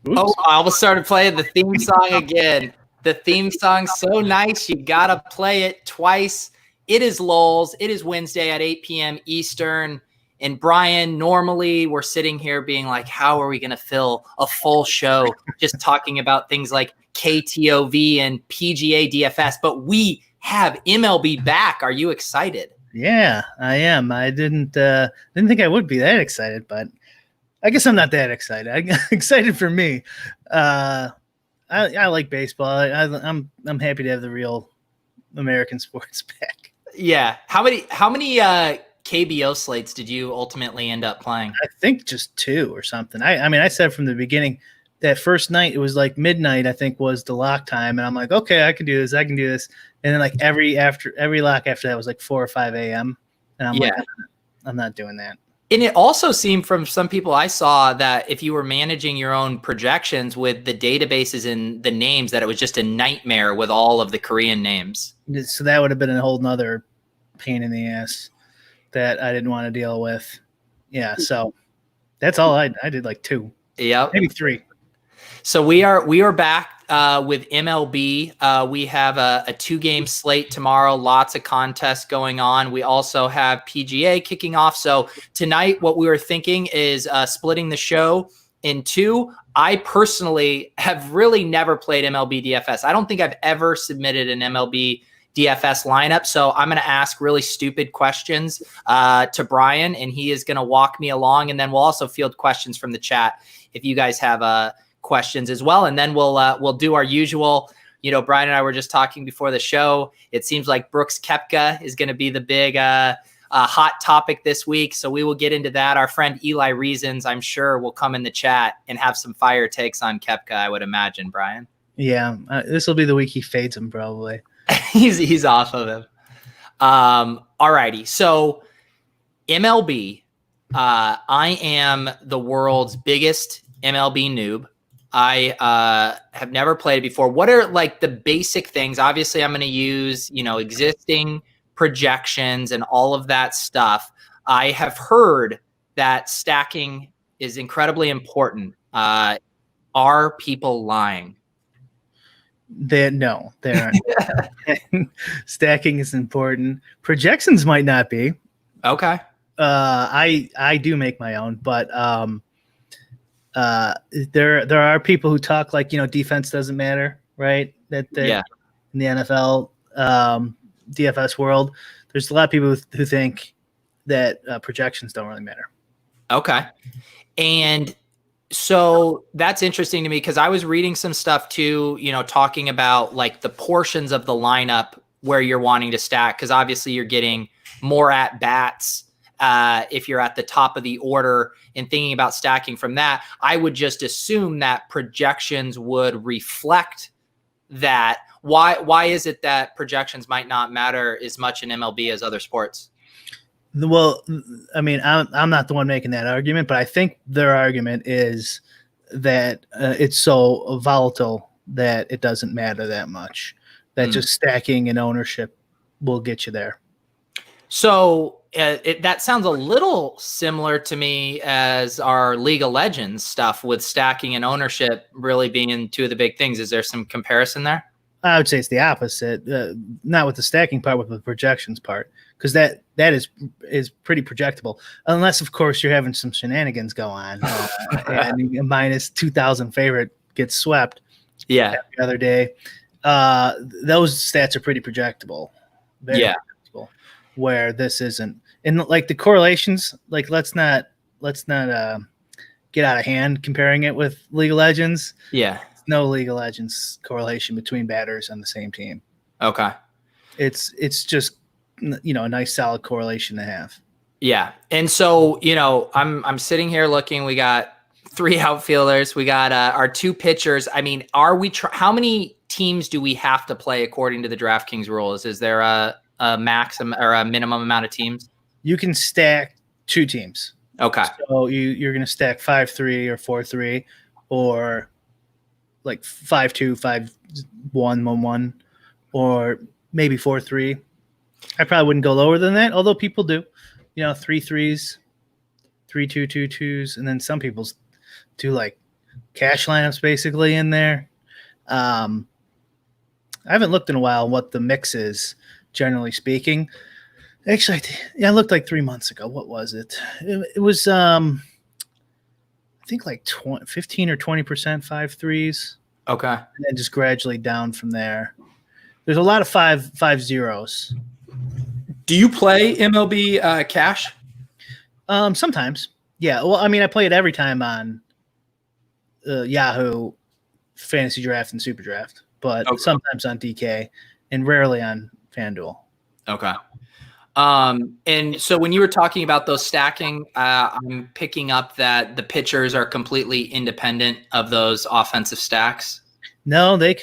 Oops. Oh, I almost started playing the theme song again. The theme song's so nice. You got to play it twice. It is Lolz. It is Wednesday at 8 p.m. Eastern. And Brian, normally we're sitting here being like, how are we going to fill a full show just talking about things like KTOV and PGA DFS? But we have MLB back. Are you excited? Yeah, I am. I didn't think I would be that excited, but I guess I'm not that excited. I'm excited for me. I like baseball. I'm happy to have the real American sports back. Yeah. How many KBO slates did you ultimately end up playing? I think just 2 or something. I mean, I said from the beginning that first night it was like midnight, I think, was the lock time, and I'm like, okay, I can do this. And then like every lock after that was like 4 or 5 a.m. And I'm like, I'm not doing that. And it also seemed from some people I saw that if you were managing your own projections with the databases and the names, that it was just a nightmare with all of the Korean names. So that would have been a whole nother pain in the ass that I didn't want to deal with. Yeah. So that's all I did, like 2. Yeah. Maybe 3. So we are back with MLB. We have a 2-game slate tomorrow. Lots of contests going on. We also have PGA kicking off. So tonight, what we were thinking is splitting the show in 2. I personally have really never played MLB DFS. I don't think I've ever submitted an MLB DFS lineup. So I'm going to ask really stupid questions to Brian, and he is going to walk me along. And then we'll also field questions from the chat if you guys have questions as well. And then we'll do our usual, Brian and I were just talking before the show. It seems like Brooks Koepka is going to be the big hot topic this week. So we will get into that. Our friend Eli Reasons, I'm sure, will come in the chat and have some fire takes on Koepka, I would imagine, Brian. Yeah. This will be the week he fades him, probably. he's off of him. All righty. So MLB, I am the world's biggest MLB noob. I have never played it before. What are like the basic things? Obviously, I'm going to use, existing projections and all of that stuff. I have heard that stacking is incredibly important. Are people lying? No, they aren't. Stacking is important. Projections might not be. Okay. I do make my own, but there are people who talk like, defense doesn't matter, right? In the NFL DFS world, there's a lot of people who think that projections don't really matter. Okay. And so that's interesting to me because I was reading some stuff too, talking about like the portions of the lineup where you're wanting to stack, because obviously you're getting more at bats if you're at the top of the order, and thinking about stacking from that. I would just assume that projections would reflect that. Why is it that projections might not matter as much in MLB as other sports? Well, I mean, I'm not the one making that argument, but I think their argument is that it's so volatile that it doesn't matter that much, that just stacking and ownership will get you there. So that sounds a little similar to me as our League of Legends stuff, with stacking and ownership really being 2 of the big things. Is there some comparison there? I would say it's the opposite, not with the stacking part, with the projections part, because that is pretty projectable, unless, of course, you're having some shenanigans go on and a minus 2,000 favorite gets swept. Yeah. The other day, those stats are pretty projectable. Very projectable, where this isn't. And like the correlations, like let's not get out of hand comparing it with League of Legends. Yeah. No League of Legends correlation between batters on the same team. Okay. It's just, a nice solid correlation to have. Yeah. And so, I'm sitting here looking, we got 3 outfielders. We got our 2 pitchers. I mean, how many teams do we have to play according to the Draftkings rules? Is there a maximum or a minimum amount of teams? You can stack 2 teams. Okay. So you're going to stack 5-3 or 4-3, or like 5-2, 5-1, 1-1, or maybe 4-3. I probably wouldn't go lower than that, although people do. 3 threes, 3 2 2 twos, and then some people do like cash lineups basically in there. I haven't looked in a while what the mix is, generally speaking. Actually, I looked like 3 months ago. What was it? It was I think like 15 or 20% 5 threes. Okay. And then just gradually down from there. There's a lot of 5 zeros. Do you play MLB cash? Sometimes. Yeah. Well, I mean, I play it every time on Yahoo Fantasy Draft and Super Draft, but sometimes on DK and rarely on FanDuel. Okay. And so when you were talking about those stacking, I'm picking up that the pitchers are completely independent of those offensive stacks. No, they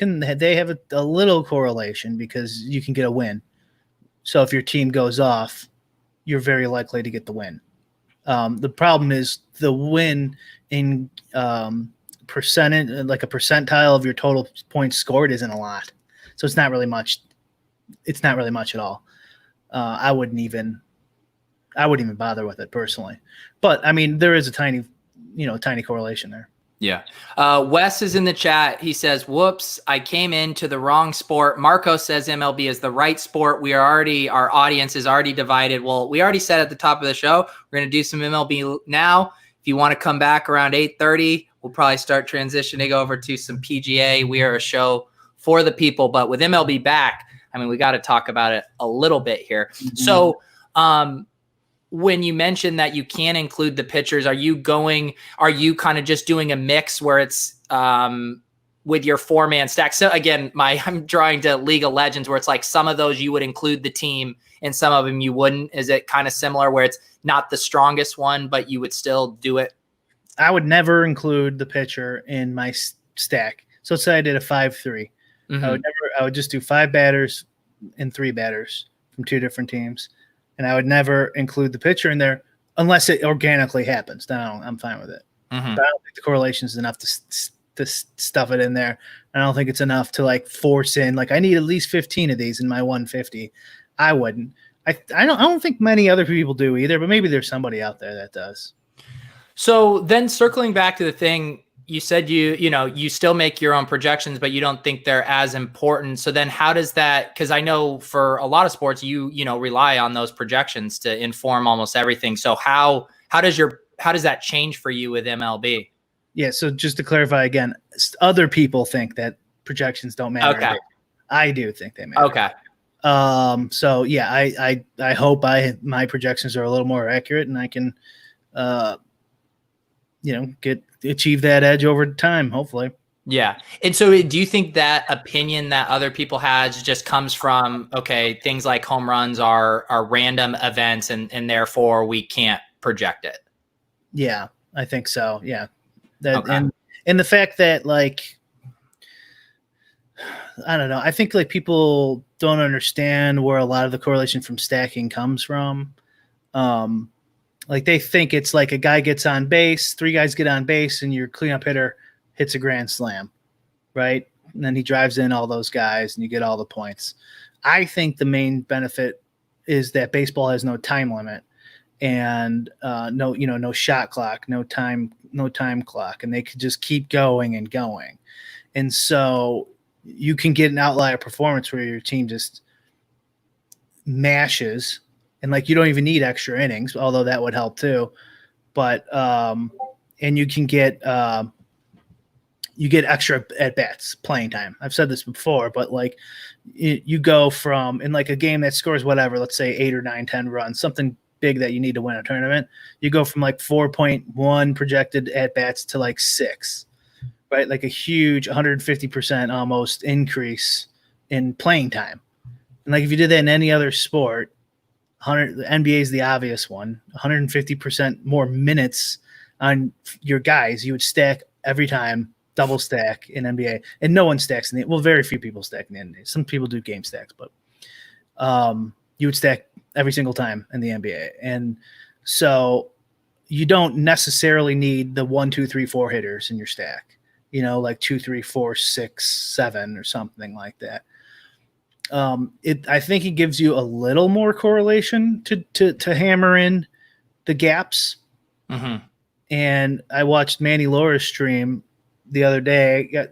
have a little correlation because you can get a win. So if your team goes off, you're very likely to get the win. The problem is the win in percentage, like a percentile of your total points scored, isn't a lot. So it's not really much. It's not really much at all. I wouldn't even bother with it personally. But I mean, there is a tiny correlation there. Yeah. Wes is in the chat. He says, whoops, I came into the wrong sport. Marco says MLB is the right sport. Our audience is already divided. Well, we already said at the top of the show, we're going to do some MLB now. If you want to come back around 8:30, we'll probably start transitioning over to some PGA. We are a show for the people, but with MLB back, I mean, we got to talk about it a little bit here. Mm-hmm. So, when you mentioned that you can include the pitchers, are you kind of just doing a mix where it's with your 4-man stack? So again, I'm drawing to League of Legends where it's like some of those you would include the team and some of them you wouldn't. Is it kind of similar where it's not the strongest one, but you would still do it? I would never include the pitcher in my stack. So say I did a 5-3. Mm-hmm. I would just do 5 batters and 3 batters from 2 different teams. And I would never include the pitcher in there unless it organically happens. Then I'm fine with it. Mm-hmm. But I don't think the correlation is enough to stuff it in there. I don't think it's enough to like force in. Like I need at least 15 of these in my 150. I wouldn't. I don't think many other people do either. But maybe there's somebody out there that does. So then circling back to the thing. You said you still make your own projections, but you don't think they're as important. So then how does that, because I know for a lot of sports, you rely on those projections to inform almost everything. So how does that change for you with MLB? Yeah. So just to clarify again, other people think that projections don't matter. Okay. I do think they matter. Okay. So yeah, I hope my projections are a little more accurate and I can, achieve that edge over time, hopefully. Yeah. And so do you think that opinion that other people has just comes from, okay, things like home runs are random events and therefore we can't project it? Yeah, I think so. Yeah. And the fact that like, I don't know, I think like people don't understand where a lot of the correlation from stacking comes from. Like they think it's like a guy gets on base, 3 guys get on base, and your cleanup hitter hits a grand slam, right? And then he drives in all those guys, and you get all the points. I think the main benefit is that baseball has no time limit and no shot clock, no time clock, and they could just keep going and going. And so you can get an outlier performance where your team just mashes. And like you don't even need extra innings, although that would help too. But and you can get extra at bats, playing time. I've said this before, but like you go from in like a game that scores whatever, let's say 8 or 9, 10 runs, something big that you need to win a tournament. You go from like 4.1 projected at bats to like 6, right? Like a huge 150% almost increase in playing time. And like if you did that in any other sport. The NBA is the obvious one. 150% more minutes on your guys. You would stack every time, double stack in NBA, and no one stacks in the. Well, very few people stack in the NBA. Some people do game stacks, but you would stack every single time in the NBA, and so you don't necessarily need the 1, 2, 3, 4 hitters in your stack. Like 2, 3, 4, 6, 7 or something like that. I think it gives you a little more correlation to hammer in the gaps. Mm-hmm. And I watched Manny Laura's stream the other day.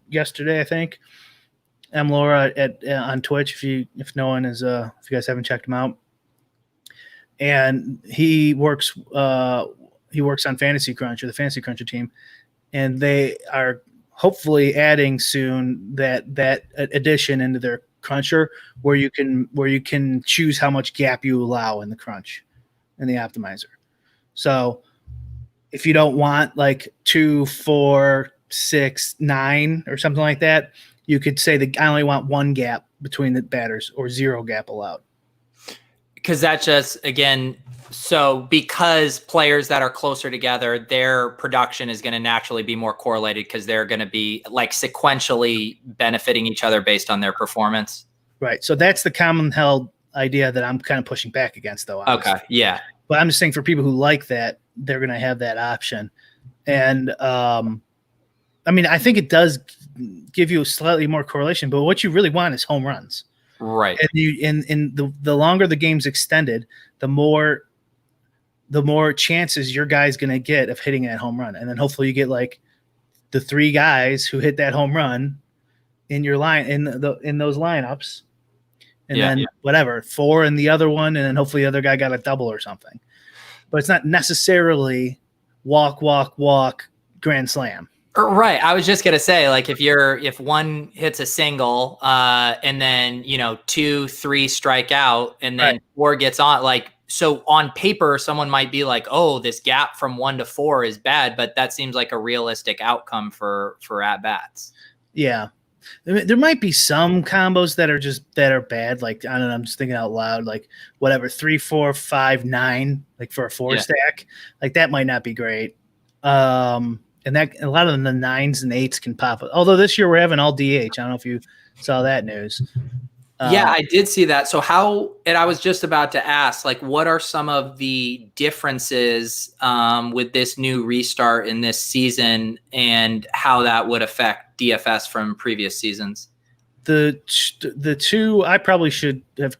Yesterday, I think. M Laura on Twitch. If no one is if you guys haven't checked him out, and he works on Fantasy Cruncher, the Fantasy Cruncher team, and they are hopefully adding soon that addition into their cruncher where you can choose how much gap you allow in the crunch in the optimizer. So if you don't want like 2, 4, 6, 9 or something like that, you could say that I only want 1 gap between the batters or 0 gap allowed. Because that just, again, so because players that are closer together, their production is going to naturally be more correlated because they're going to be like sequentially benefiting each other based on their performance. Right. So that's the common held idea that I'm kind of pushing back against, though. Honestly. Okay. Yeah. But I'm just saying for people who like that, they're going to have that option. And I mean, I think it does give you slightly more correlation, but what you really want is home runs. Right. And the longer the game's extended, the more chances your guy's going to get of hitting that home run. And then hopefully you get like the 3 guys who hit that home run in your line in those lineups. And then whatever, 4 in the other one, and then hopefully the other guy got a double or something. But it's not necessarily walk, grand slam. Right. I was just going to say, like, if one hits a single and then, 2, 3 strike out and then 4 gets on, like, so on paper, someone might be like, oh, this gap from 1 to 4 is bad, but that seems like a realistic outcome for at-bats. Yeah. There might be some combos that are bad. Like, I don't know, I'm just thinking out loud, like whatever, 3, 4, 5, 9, like for a 4 stack, like that might not be great. And that a lot of the 9s and 8s can pop up. Although this year we're having all DH. I don't know if you saw that news. Yeah, I did see that. So and I was just about to ask, like, what are some of the differences with this new restart in this season and how that would affect DFS from previous seasons? The 2, I probably should have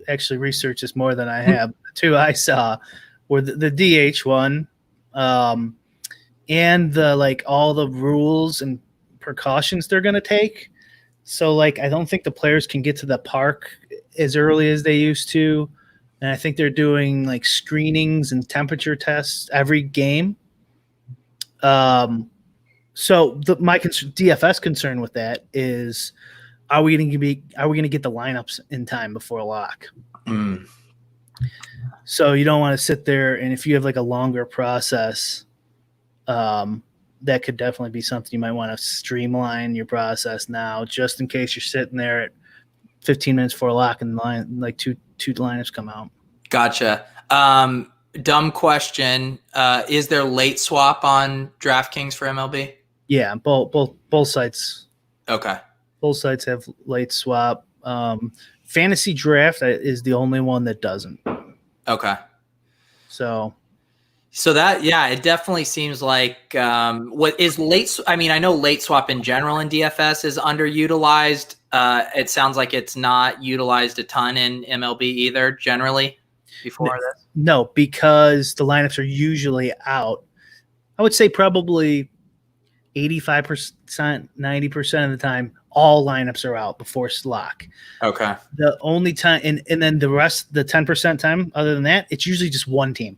actually researched this more than I have. The 2 I saw were the DH one, and the like all the rules and precautions they're going to take. So like, I don't think the players can get to the park as early as they used to. And I think they're doing like screenings and temperature tests every game. So my DFS concern with that is, are we going to get the lineups in time before lock? Mm. So you don't want to sit there, and if you have like a longer process, that could definitely be something you might want to streamline your process now, just in case you're sitting there at 15 minutes before lock and line, like two lineups come out. Gotcha. Dumb question. Is there late swap on DraftKings for MLB? Yeah, both sites. Okay. Both sites have late swap. Fantasy Draft is the only one that doesn't. Okay. So that, yeah, it definitely seems like what is late. I mean, I know late swap in general in DFS is underutilized. It sounds like it's not utilized a ton in MLB either generally before this. No, because the lineups are usually out. I would say probably 85%, 90% of the time, all lineups are out before lock. Okay. The only time, and then the rest, the 10% time, other than that, it's usually just one team.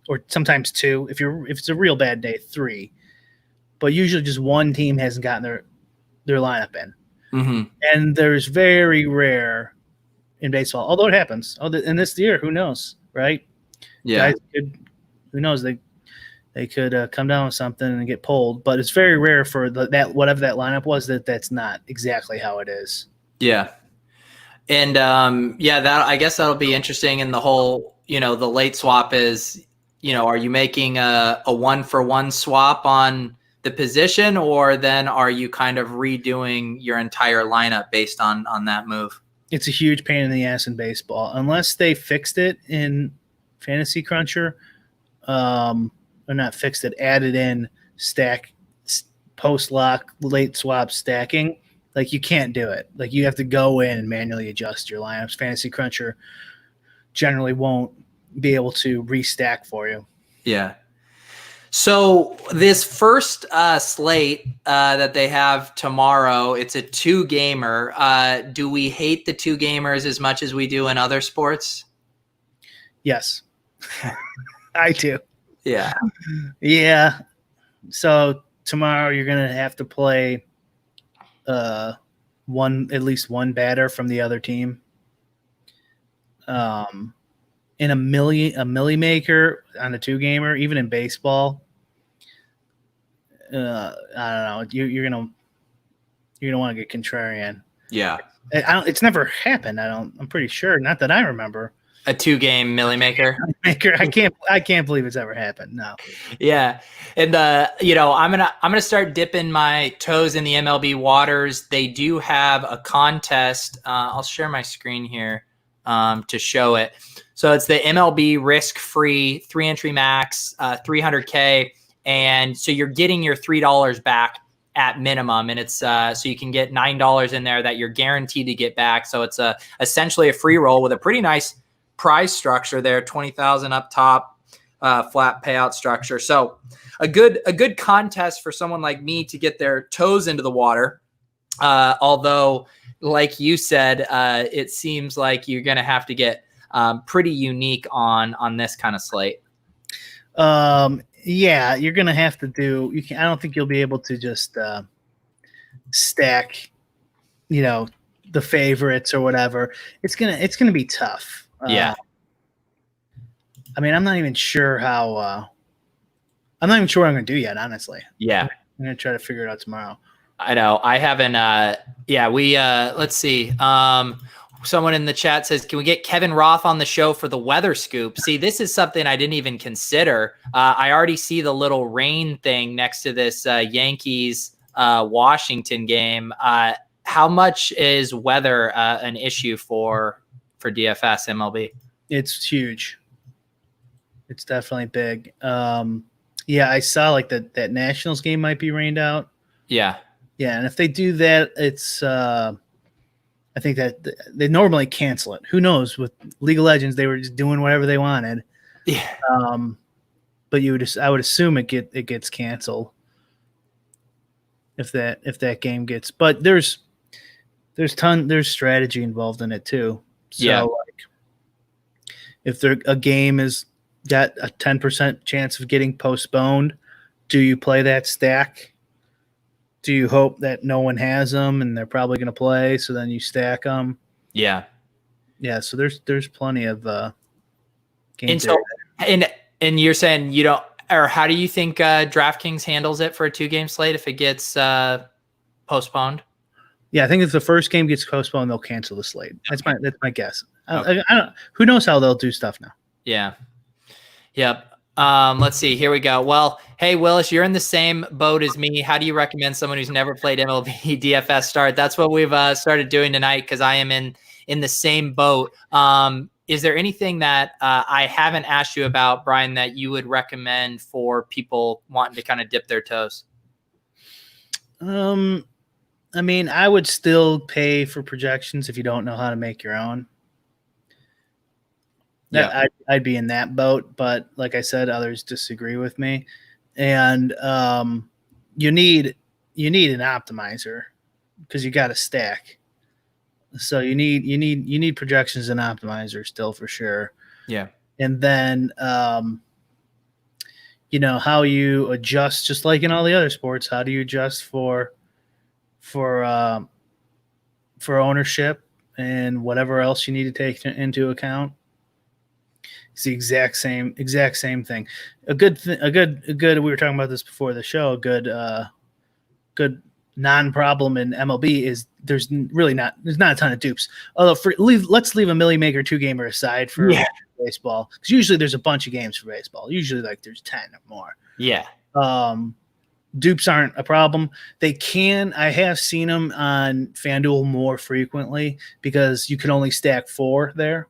Or sometimes 2, if it's a real bad day, 3, but usually just one team hasn't gotten their lineup in. Mm-hmm. And there's very rare in baseball, although it happens. In this year, who knows, right? Yeah, who knows? They could come down with something and get pulled, but it's very rare for that whatever that lineup was that's not exactly how it is. Yeah, and that I guess that'll be interesting. And the whole, the late swap is. Are you making a 1-for-1 swap on the position, or then are you kind of redoing your entire lineup based on that move? It's a huge pain in the ass in baseball. Unless they fixed it in Fantasy Cruncher, or not fixed it, added in stack post-lock late swap stacking, Like you can't do it. Like you have to go in and manually adjust your lineups. Fantasy Cruncher generally won't be able to restack for you. Yeah. So this first slate that they have tomorrow, it's a 2-gamer. Do we hate the 2-gamers as much as we do in other sports? Yes, I do. Yeah. Yeah. So tomorrow you're going to have to play at least one batter from the other team. In a milli maker on a 2-gamer, even in baseball, I don't know. You're gonna want to get contrarian. Yeah. It's never happened. I'm pretty sure. Not that I remember. A 2-game milli maker. I can't believe it's ever happened. No. Yeah. And I'm gonna start dipping my toes in the MLB waters. They do have a contest. I'll share my screen here to show it. So it's the MLB risk-free 3-entry max, $300K, and so you're getting your $3 back at minimum, and it's so you can get $9 in there that you're guaranteed to get back. So it's essentially a free roll with a pretty nice prize structure there, 20,000 up top, flat payout structure. So a good contest for someone like me to get their toes into the water. Although, like you said, it seems like you're going to have to get pretty unique on this kind of slate. Yeah, you're gonna have to do. I don't think you'll be able to just stack, the favorites or whatever. It's gonna be tough. Yeah. I mean, I'm not even sure what I'm gonna do yet. Honestly. Yeah. I'm gonna try to figure it out tomorrow. I know. I haven't. Let's see. Someone in the chat says, can we get Kevin Roth on the show for the weather scoop? See, this is something I didn't even consider. I already see the little rain thing next to this Yankees Washington game. How much is weather an issue for DFS MLB? It's huge. It's definitely big. Yeah, I saw like that Nationals game might be rained out. Yeah. Yeah, and if they do that, it's I think that they normally cancel it. Who knows? With League of Legends, they were just doing whatever they wanted. Yeah. But I would assume it gets canceled if that game gets. But there's strategy involved in it too. So yeah. Like, if a game is got a 10% chance of getting postponed, do you play that stack? Do you hope that no one has them and they're probably going to play, so then you stack them? Yeah. Yeah, so there's plenty of games. And you're saying you don't, or how do you think DraftKings handles it for a 2-game slate if it gets postponed? Yeah, I think if the first game gets postponed, they'll cancel the slate. That's my guess. Okay. I don't. Who knows how they'll do stuff now? Yeah. Yep. Let's see. Here we go. Well, hey, Willis, you're in the same boat as me. How do you recommend someone who's never played MLB DFS start? That's what we've started doing tonight because I am in the same boat. Is there anything that I haven't asked you about, Brian, that you would recommend for people wanting to kind of dip their toes? I mean, I would still pay for projections if you don't know how to make your own. Yeah. I'd be in that boat, but like I said, others disagree with me. And you need an optimizer because you got to stack. So you need projections and optimizer still for sure. Yeah. And then how you adjust, just like in all the other sports, how do you adjust for ownership and whatever else you need to take into account? It's the exact same thing. A good. We were talking about this before the show. A good non-problem in MLB is there's not a ton of dupes. Although let's leave a milli maker 2-gamer aside for baseball, because usually there's a bunch of games for baseball. Usually like there's 10 or more. Yeah. Dupes aren't a problem. I have seen them on FanDuel more frequently because you can only stack 4 there.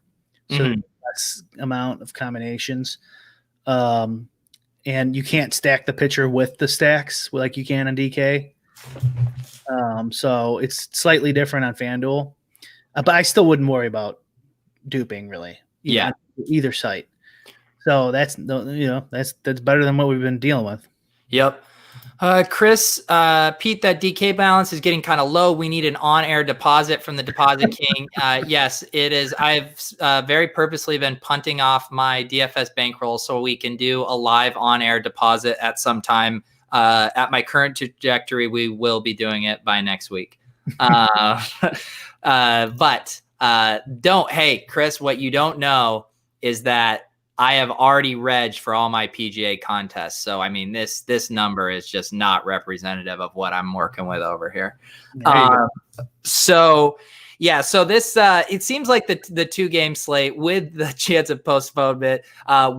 So less amount of combinations. And you can't stack the pitcher with the stacks like you can on DK. So it's slightly different on FanDuel, but I still wouldn't worry about duping really. Yeah. On either site. So that's better than what we've been dealing with. Yep. Chris, Pete, that DK balance is getting kind of low. We need an on-air deposit from the Deposit King. Yes, it is. I've very purposely been punting off my DFS bankroll so we can do a live on-air deposit at some time. At my current trajectory, we will be doing it by next week. But hey, Chris, what you don't know is that I have already regged for all my PGA contests. So, I mean, this number is just not representative of what I'm working with over here. So this, it seems like the 2-game slate with the chance of postponement,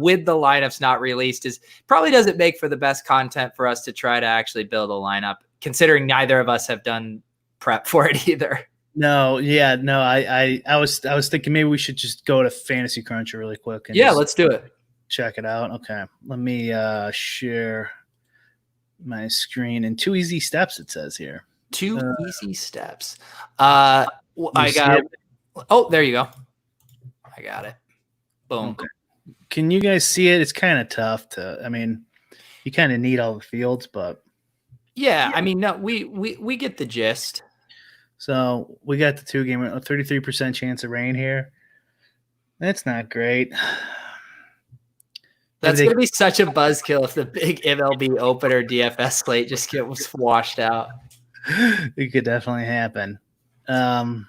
with the lineups not released is probably doesn't make for the best content for us to try to actually build a lineup, considering neither of us have done prep for it either. No, yeah, no. I was thinking maybe we should just go to Fantasy Cruncher really quick. And let's do it. Check it out. Okay, let me share my screen in 2 easy steps. It says here 2 easy steps. I got. Oh, there you go. I got it. Boom. Okay. Can you guys see it? It's kind of tough to. I mean, you kind of need all the fields, but yeah. I mean, no, we get the gist. So we got the 2-game, a 33% chance of rain here. That's not great. That's going to be such a buzzkill if the big MLB opener DFS slate just gets washed out. It could definitely happen.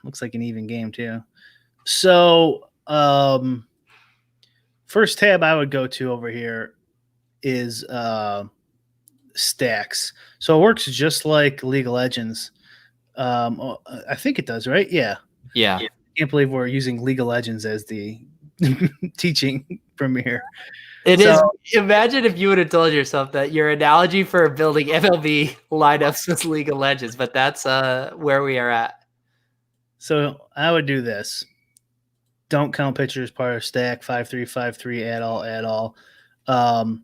Looks like an even game too. So first tab I would go to over here is stacks. So it works just like League of Legends. I think it does, right? Yeah. Yeah. I can't believe we're using League of Legends as the teaching premiere. It is. Imagine if you would have told yourself that your analogy for building MLB lineups was League of Legends, but that's where we are at. So I would do this. Don't count pitchers part of stack, 5-3, 5-3, add all.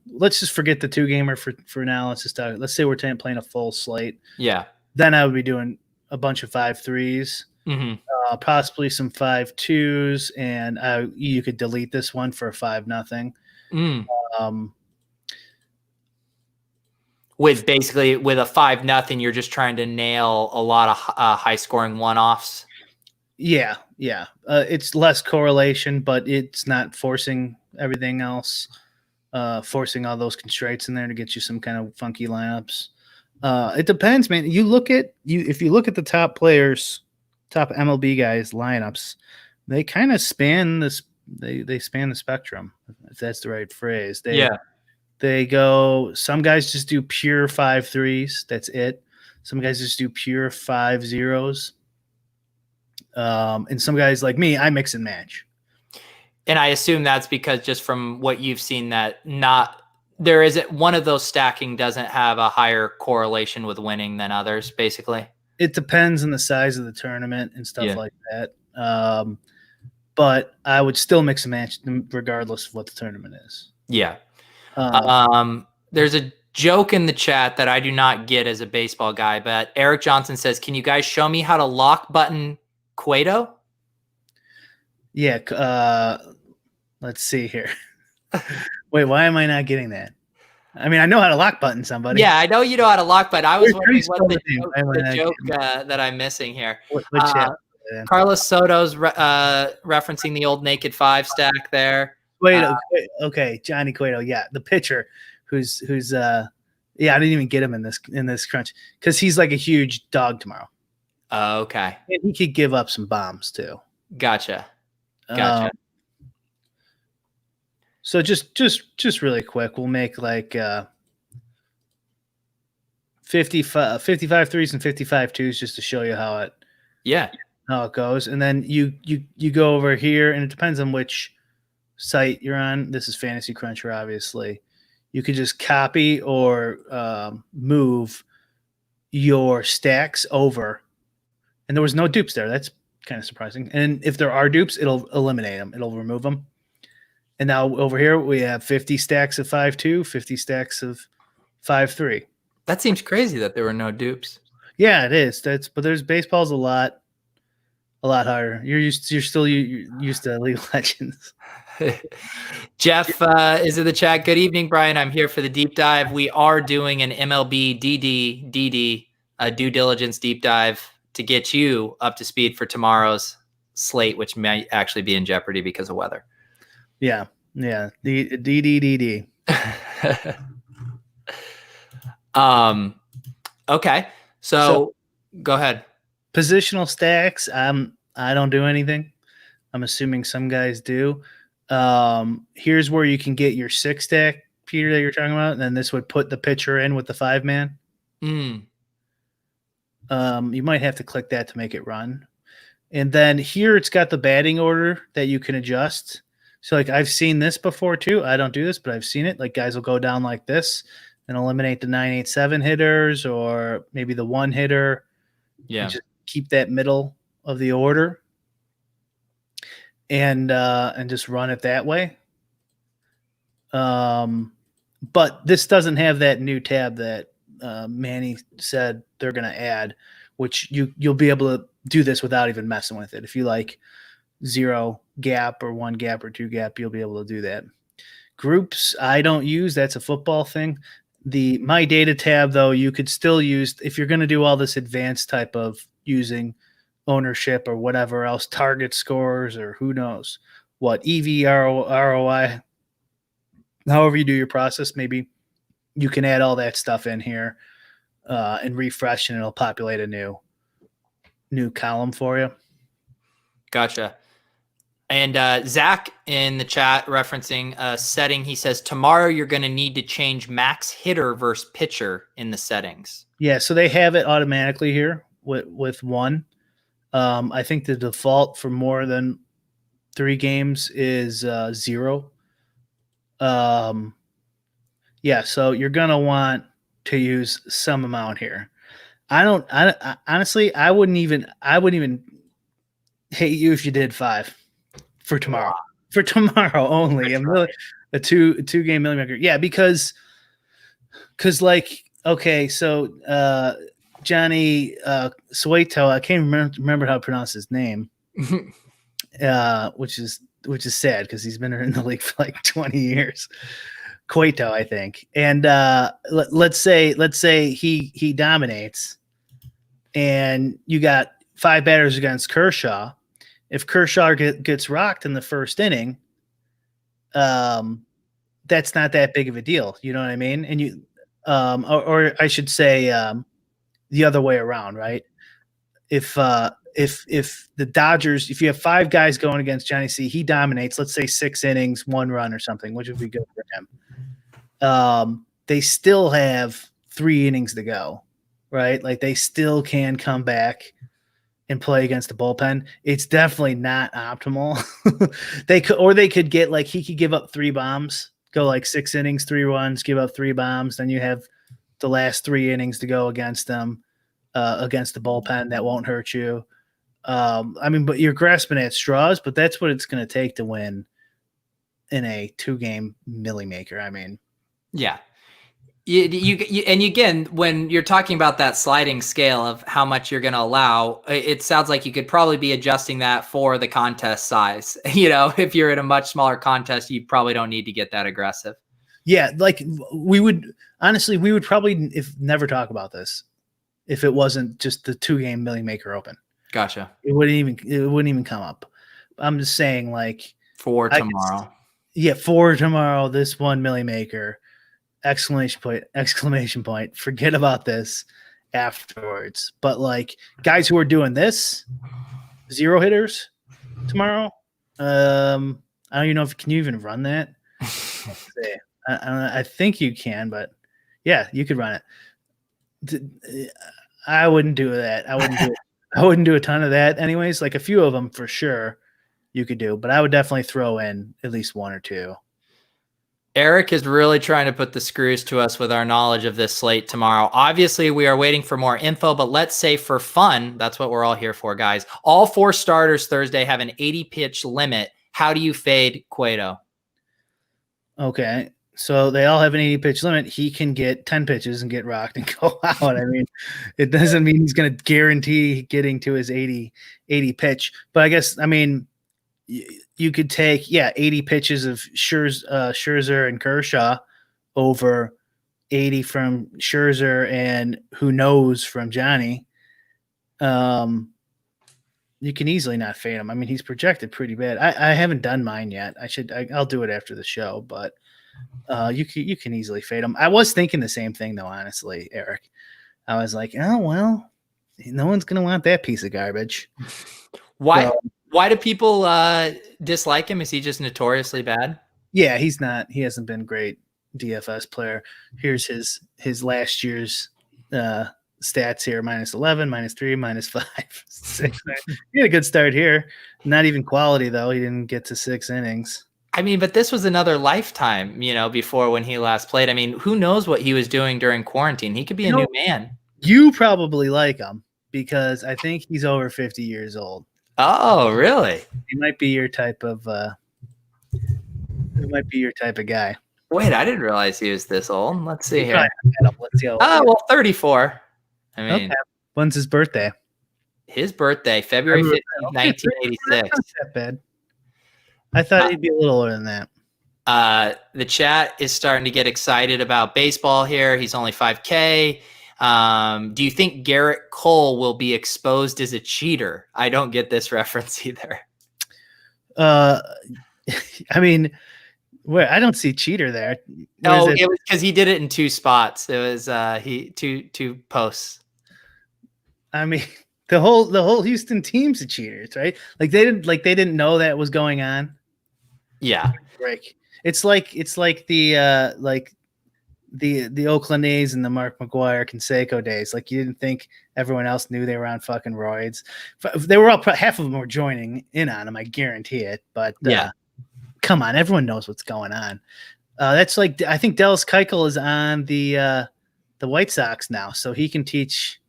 Let's just forget the 2-gamer for now. Let's say we're playing a full slate. Yeah. Then I would be doing a bunch of 5-3s, possibly some 5-2s, and you could delete this one for a 5-0. With a 5-0, you're just trying to nail a lot of high scoring one-offs. Yeah. It's less correlation, but it's not forcing everything else, forcing all those constraints in there to get you some kind of funky lineups. It depends, man. If you look at the top players, top MLB guys lineups, they kind of span this. They span the spectrum, if that's the right phrase. They go. Some guys just do pure 5-3s. That's it. Some guys just do pure 5-0s. And some guys like me, I mix and match. And I assume that's because just from what you've seen that there isn't one of those stacking doesn't have a higher correlation with winning than others, basically. It depends on the size of the tournament and stuff like that. But I would still mix and match regardless of what the tournament is. Yeah. There's a joke in the chat that I do not get as a baseball guy, but Eric Johnson says, can you guys show me how to lock button Cueto? Yeah. Let's see here. Wait, why am I not getting that? I mean, I know how to lock button somebody. Yeah, I know you know how to lock button. I was wondering what the joke that I'm missing here. Carlos Soto's referencing the old naked 5 stack there. Okay, Johnny Cueto. Yeah, the pitcher who's I didn't even get him in this crunch because he's like a huge dog tomorrow. Okay. And he could give up some bombs too. Gotcha. So just really quick, we'll make like 55 threes and 55 twos just to show you how it goes. And then you go over here, and it depends on which site you're on. This is Fantasy Cruncher, obviously. You could just copy or move your stacks over. And there was no dupes there. That's kind of surprising. And if there are dupes, it'll eliminate them. It'll remove them. And now over here, we have 50 stacks of 5-2, 50 stacks of 5-3. That seems crazy that there were no dupes. Yeah, it is. But there's baseball's a lot harder. You're still used to League of Legends. Jeff is in the chat. Good evening, Brian. I'm here for the deep dive. We are doing an MLB DD due diligence deep dive to get you up to speed for tomorrow's slate, which might actually be in jeopardy because of weather. Yeah. DD. Okay. So go ahead. Positional stacks. I don't do anything. I'm assuming some guys do. Here's where you can get your 6-stack, Peter, that you're talking about. And then this would put the pitcher in with the 5-man. You might have to click that to make it run. And then here it's got the batting order that you can adjust. So like I've seen this before too. I don't do this, but I've seen it. Like guys will go down like this and eliminate the 9-8-7 hitters or maybe the 1 hitter. Yeah. And just keep that middle of the order. And just run it that way. But this doesn't have that new tab that Manny said they're going to add, which you'll be able to do this without even messing with it. If you like 0 gap or 1 gap or 2 gap, you'll be able to do that. Groups I don't use. That's a football thing. The My Data tab, though, you could still use if you're going to do all this advanced type of using ownership or whatever else, target scores or who knows what, EV, ROI, however you do your process, maybe you can add all that stuff in here and refresh and it'll populate a new column for you. Gotcha. And Zach in the chat referencing a setting, he says, tomorrow you're going to need to change max hitter versus pitcher in the settings. Yeah, so they have it automatically here with 1. I think the default for more than 3 games is 0. Yeah, so you're gonna want to use some amount here. I honestly, I wouldn't even hate you if you did 5 for tomorrow. Wow. For tomorrow only. I'm really a two game milli maker. Yeah, because like okay, so Johnny Sueto, I can't remember how to pronounce his name, which is sad because he's been in the league for like 20 years. Cueto, I think. And let's say he dominates, and you got 5 batters against Kershaw. If Kershaw gets rocked in the first inning, that's not that big of a deal. You know what I mean? And you, or I should say, the other way around, right? If the Dodgers, if you have 5 guys going against Johnny C, he dominates, let's say 6 innings, 1 run or something, which would be good for him. They still have 3 innings to go, right? Like they still can come back and play against the bullpen. It's definitely not optimal. They could get like, he could give up 3 bombs, go like 6 innings, 3 runs, give up 3 bombs. Then you have the last 3 innings to go against them, against the bullpen. That won't hurt you. I mean, but you're grasping at straws, but that's what it's going to take to win in a 2-game milli maker. I mean, yeah. You and again, when you're talking about that sliding scale of how much you're going to allow, it sounds like you could probably be adjusting that for the contest size. You know, if you're in a much smaller contest, you probably don't need to get that aggressive. Yeah, like we would probably never talk about this if it wasn't just the 2-game milli maker open. Gotcha. It wouldn't even come up. I'm just saying, like, for tomorrow. For tomorrow, this 1 milli maker. Exclamation point. Forget about this afterwards. But like guys who are doing this, 0 hitters tomorrow. I don't even know if can you even run that. I think you can, but yeah, you could run it. I wouldn't do that. I wouldn't do a ton of that anyways. Like a few of them for sure you could do, but I would definitely throw in at least 1 or 2. Eric is really trying to put the screws to us with our knowledge of this slate tomorrow. Obviously, we are waiting for more info, but let's say for fun, that's what we're all here for, guys. All 4 starters Thursday have an 80-pitch limit. How do you fade Cueto? Okay. So they all have an 80 pitch limit. He can get 10 pitches and get rocked and go out. I mean, it doesn't mean he's going to guarantee getting to his 80 pitch. But I guess, I mean, you could take 80 pitches of Scherzer and Kershaw over 80 from Scherzer and who knows from Johnny. You can easily not fade him. I mean, he's projected pretty bad. I haven't done mine yet. I'll do it after the show, but you can easily fade him. I was thinking the same thing though, honestly, Eric. I was like, oh well, no one's gonna want that piece of garbage. Why do people dislike him? Is he just notoriously bad? Yeah, he's not. He hasn't been a great DFS player. Here's his last year's stats here: -11, -3, -5, 6. He had a good start here. Not even quality though. He didn't get to 6 innings. I mean, but this was another lifetime, before when he last played. I mean, who knows what he was doing during quarantine? He could be a new man. You probably like him because I think he's over 50 years old. Oh, really? He might be your type of guy. Wait, I didn't realize he was this old. Let's see here. Let's see. 34. I mean, okay. When's his birthday? His birthday, February 15th, 1986. That's not that bad. I thought he'd be a little older than that. The chat is starting to get excited about baseball here. He's only 5K. Do you think Garrett Cole will be exposed as a cheater? I don't get this reference either. I mean, where I don't see cheater there. No, it was because he did it in 2 spots. It was two posts. I mean, the whole Houston team's a cheaters, right? Like they didn't know that was going on. Yeah. Break. It's like the Oakland A's and the Mark McGwire Canseco days. Like you didn't think everyone else knew they were on fucking roids. They were all half of them were joining in on them. I guarantee it. But come on, everyone knows what's going on. That's like I think Dallas Keuchel is on the White Sox now, so he can teach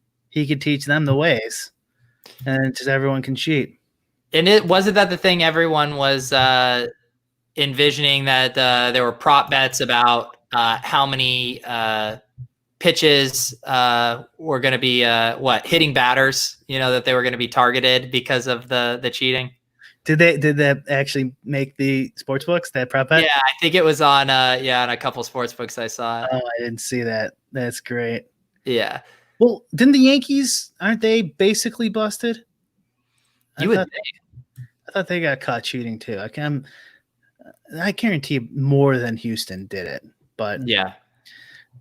them the ways, and just everyone can cheat. And it wasn't that the thing everyone was envisioning that there were prop bets about how many pitches were going to be hitting batters, that they were going to be targeted because of the cheating. Did they actually make the sports books, that prop bet? Yeah, I think it was on on a couple sports books I saw. Oh, I didn't see that. That's great. Yeah. Well, didn't the Yankees, aren't they basically busted? I thought they got caught cheating too. I guarantee more than Houston did it, but yeah,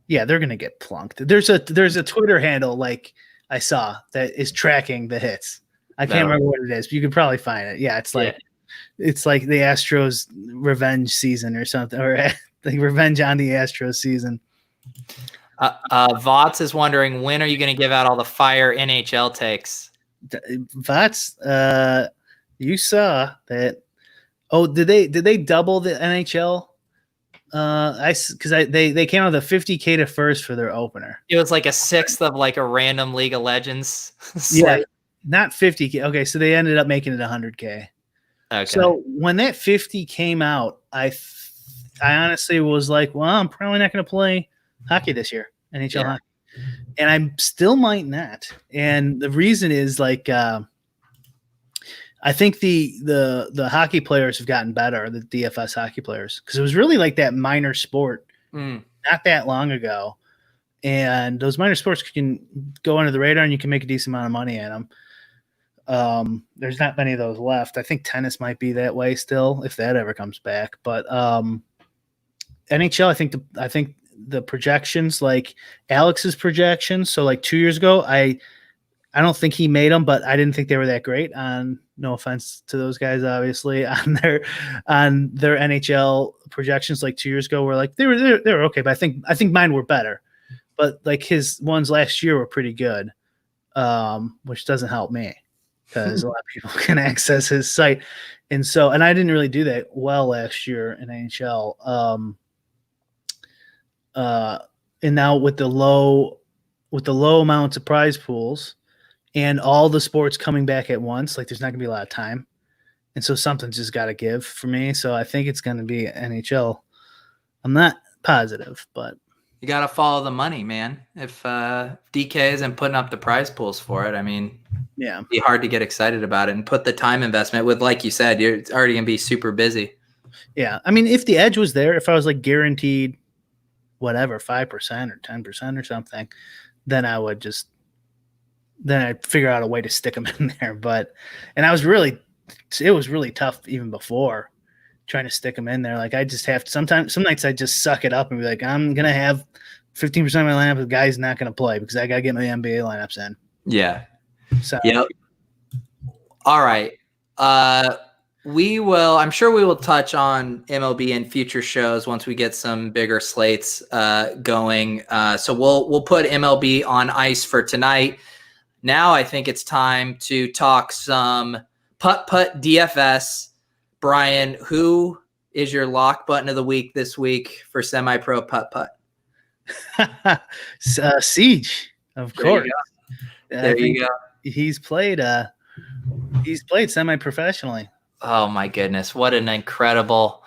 they're gonna get plunked. There's a Twitter handle like I saw that is tracking the hits. I can't remember what it is, but you can probably find it. Yeah, it's like the Astros revenge season or something, or like revenge on the Astros season. Vots is wondering, when are you going to give out all the fire NHL takes? Vots, you saw that. Oh, did they double the NHL? They came out with a 50K to first for their opener. It was like a sixth of like a random League of Legends. Yeah, not 50K. Okay, so they ended up making it 100K. Okay. So when that 50 came out, I honestly was like, well, I'm probably not going to play hockey this year, NHL hockey, and I still might not. And the reason is like, I think the hockey players have gotten better, the DFS hockey players, because it was really like that minor sport not that long ago, and those minor sports can go under the radar, and you can make a decent amount of money at them. There's not many of those left. I think tennis might be that way still, if that ever comes back. But NHL, I think the projections, like Alex's projections, so like 2 years ago, I don't think he made them, but I didn't think they were that great. No offense to those guys, obviously, on their NHL projections like 2 years ago were like they were okay, but I think mine were better. But like his ones last year were pretty good, which doesn't help me because a lot of people can access his site, and I didn't really do that well last year in NHL. And now with the low amounts of prize pools and all the sports coming back at once, like there's not gonna be a lot of time. And so something's just got to give for me. So I think it's going to be NHL. I'm not positive, but you got to follow the money, man. If DK isn't putting up the prize pools for it, I mean, yeah, it'd be hard to get excited about it and put the time investment with, like you said, you're already going to be super busy. Yeah. I mean, if the edge was there, if I was like guaranteed whatever, 5% or 10% or something, then I would just, then I'd figure out a way to stick them in there. But, and it was really tough even before trying to stick them in there. Like I just have to, some nights I just suck it up and be like, I'm going to have 15% of my lineup. The guy's not going to play because I got to get my NBA lineups in. Yeah. So, yep. All right. I'm sure we will touch on MLB in future shows once we get some bigger slates going. So we'll put MLB on ice for tonight. Now I think it's time to talk some putt DFS. Brian, who is your lock button of the week this week for semi-pro putt? Siege, of course. There you go. He's played semi-professionally. Oh my goodness. What an incredible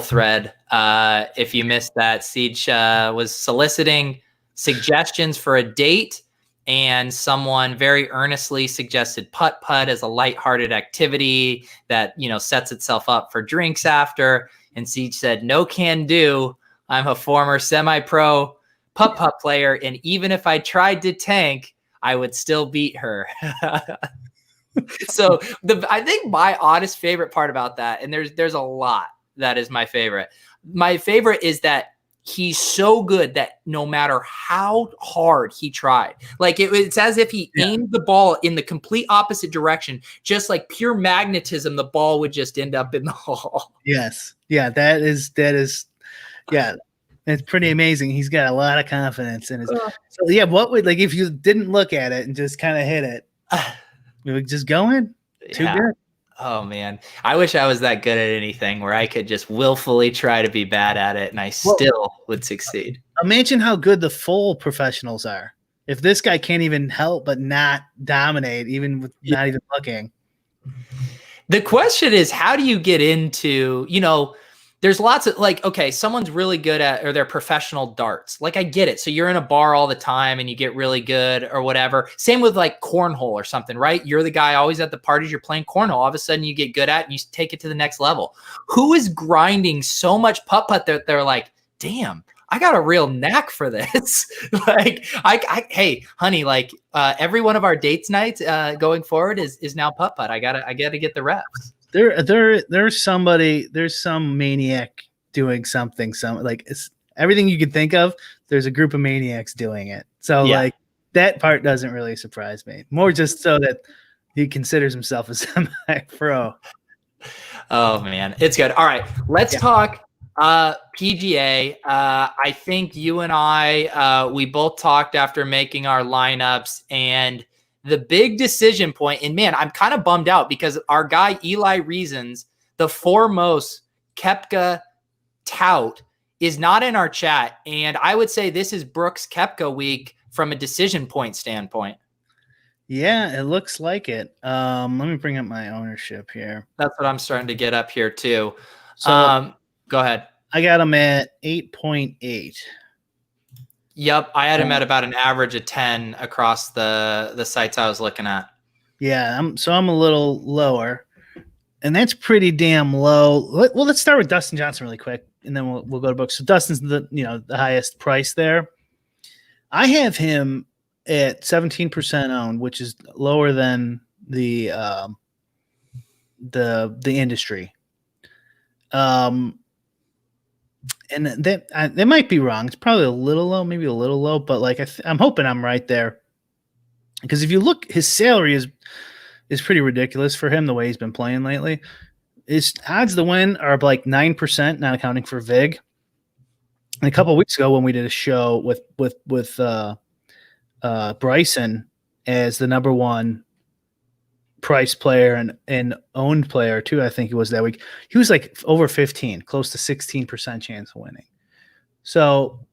thread. If you missed that, Siege was soliciting suggestions for a date, and someone very earnestly suggested putt as a lighthearted activity that, sets itself up for drinks after. And Siege said, no can do. I'm a former semi-pro putt player, and even if I tried to tank, I would still beat her. So I think my honest favorite part about that, and there's a lot that is my favorite. My favorite is that he's so good that no matter how hard he tried, like it's as if he aimed the ball in the complete opposite direction, just like pure magnetism, the ball would just end up in the hole. Yes. Yeah, that is yeah. It's pretty amazing. He's got a lot of confidence in his. So yeah, what would, like, if you didn't look at it and just kind of hit it, we would just go in. Too good. Oh man, I wish I was that good at anything where I could just willfully try to be bad at it and I still would succeed. Imagine how good the full professionals are. If this guy can't even help but not dominate, even with not even looking. The question is, how do you get into, there's lots of, like, okay, someone's really good at, or they're professional darts. Like, I get it. So you're in a bar all the time and you get really good or whatever. Same with like cornhole or something, right? You're the guy always at the parties, you're playing cornhole. All of a sudden you get good at it and you take it to the next level. Who is grinding so much putt that they're like, damn, I got a real knack for this. Like, hey, honey, like every one of our dates nights going forward is now putt. I gotta get the reps. There's some maniac doing something, like it's everything you could think of. There's a group of maniacs doing it. So like that part doesn't really surprise me. More just so that he considers himself a semi-pro. Oh man, it's good. All right, let's talk PGA. I think you and I, we both talked after making our lineups, and the big decision point, and man, I'm kind of bummed out because our guy Eli Reasons, the foremost Koepka tout, is not in our chat. And I would say this is Brooks Koepka week from a decision point standpoint. Yeah, it looks like it. Let me bring up my ownership here. That's what I'm starting to get up here too. So go ahead. I got him at 8.8. Yep, I had him at about an average of 10 across the sites I was looking at. Yeah, I'm a little lower, and that's pretty damn low. Let's start with Dustin Johnson really quick, and then we'll go to Brooks. So Dustin's the highest price there. I have him at 17% owned, which is lower than the industry. And that might be wrong. It's probably a little low, maybe a little low, but like I'm hoping I'm right there. Because if you look, his salary is pretty ridiculous for him the way he's been playing lately. His odds to win are like 9%, not accounting for VIG. And a couple of weeks ago when we did a show with Bryson as the number one price player and owned player too, I think it was that week, he was like over 15, close to 16% chance of winning. So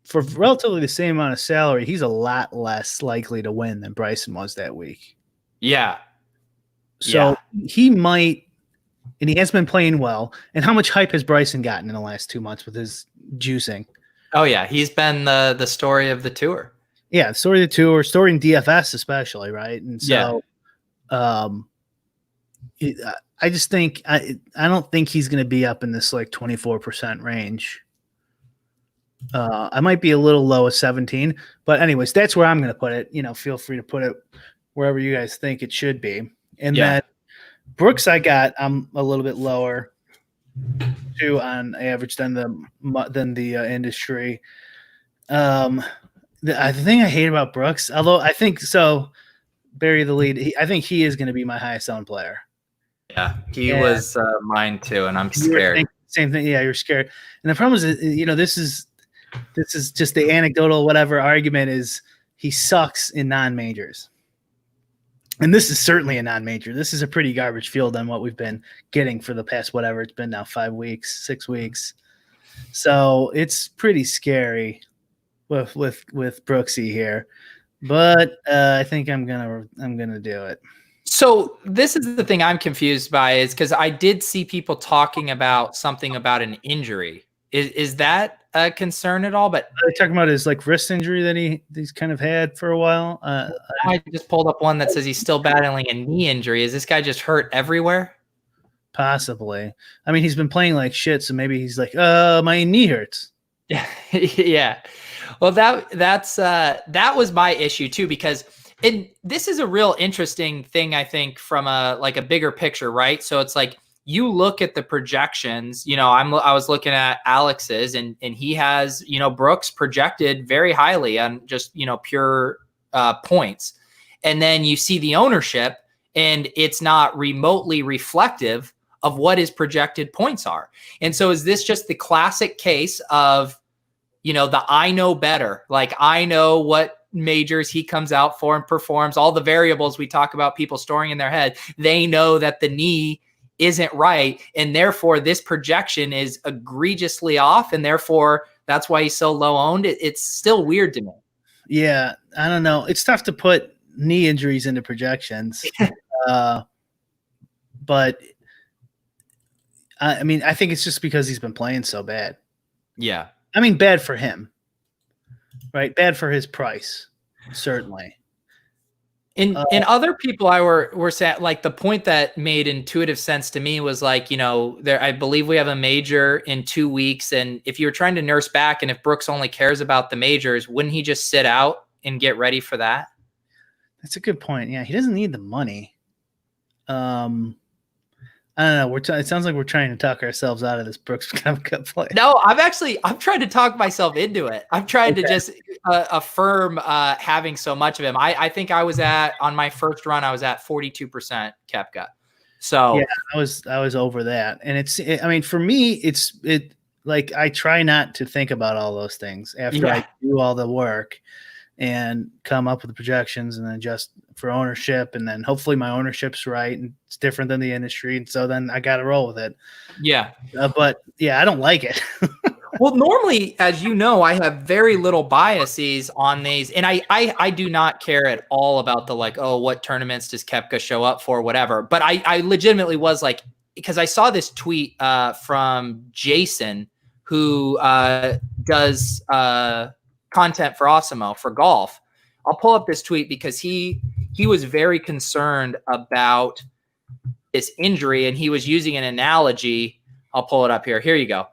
for relatively the same amount of salary, he's a lot less likely to win than Bryson was that week. Yeah. So he might and he has been playing well. And how much hype has Bryson gotten in the last 2 months with his juicing? Oh yeah, he's been the story of the tour. Yeah, story of the tour, story in DFS especially, right? And so, I just think I don't think he's going to be up in this like 24% range. I might be a little low at 17, but anyways, that's where I'm going to put it. Feel free to put it wherever you guys think it should be. And then Brooks, I'm a little bit lower too on average than the industry. The thing I hate about Brooks, although I think so, bury the lead. I think he is going to be my highest owned player. Yeah, he was mine too, and I'm scared. Same thing. Yeah, you're scared. And the problem is, this is just the anecdotal whatever argument is he sucks in non-majors. And this is certainly a non-major. This is a pretty garbage field on what we've been getting for the past whatever it's been now, 5 weeks, 6 weeks. So it's pretty scary with Brooksy here. But I think I'm gonna do it. So this is the thing I'm confused by is because I did see people talking about something about an injury. Is that a concern at all? But they're talking about his like wrist injury that he's kind of had for a while. I just pulled up one that says he's still battling a knee injury. Is this guy just hurt everywhere? Possibly. I mean, he's been playing like shit, so maybe he's like, my knee hurts. Yeah. Well, that was my issue too, because this is a real interesting thing, I think, from a bigger picture, right? So it's like you look at the projections, I was looking at Alex's and he has, Brooks projected very highly on just, pure points. And then you see the ownership and it's not remotely reflective of what his projected points are. And so is this just the classic case of, the I know better, like I know what majors he comes out for and performs, all the variables we talk about people storing in their head. They know that the knee isn't right. And therefore this projection is egregiously off. And therefore that's why he's so low owned. It's still weird to me. Yeah. I don't know. It's tough to put knee injuries into projections. But I mean, I think it's just because he's been playing so bad. Yeah. I mean, bad for him, right? Bad for his price, certainly. And other people were saying, like, the point that made intuitive sense to me was like, I believe we have a major in 2 weeks. And if you're trying to nurse back and if Brooks only cares about the majors, wouldn't he just sit out and get ready for that? That's a good point. Yeah, he doesn't need the money. I don't know. It sounds like we're trying to talk ourselves out of this Brooks Koepka play. No, I'm trying to talk myself into it. I'm trying to just affirm having so much of him. I think on my first run, I was at 42% Koepka. So yeah, I was over that. And I mean, for me, it's like, I try not to think about all those things after I do all the work and come up with the projections and then adjust for ownership. And then hopefully my ownership's right and it's different than the industry. And so then I got to roll with it. Yeah. But yeah, I don't like it. Well, normally, as you know, I have very little biases on these. And I do not care at all about the like, oh, what tournaments does Koepka show up for, whatever. But I legitimately was like, because I saw this tweet from Jason, who does content for Awesemo for golf. I'll pull up this tweet because he was very concerned about this injury and he was using an analogy. I'll pull it up here. Here you go.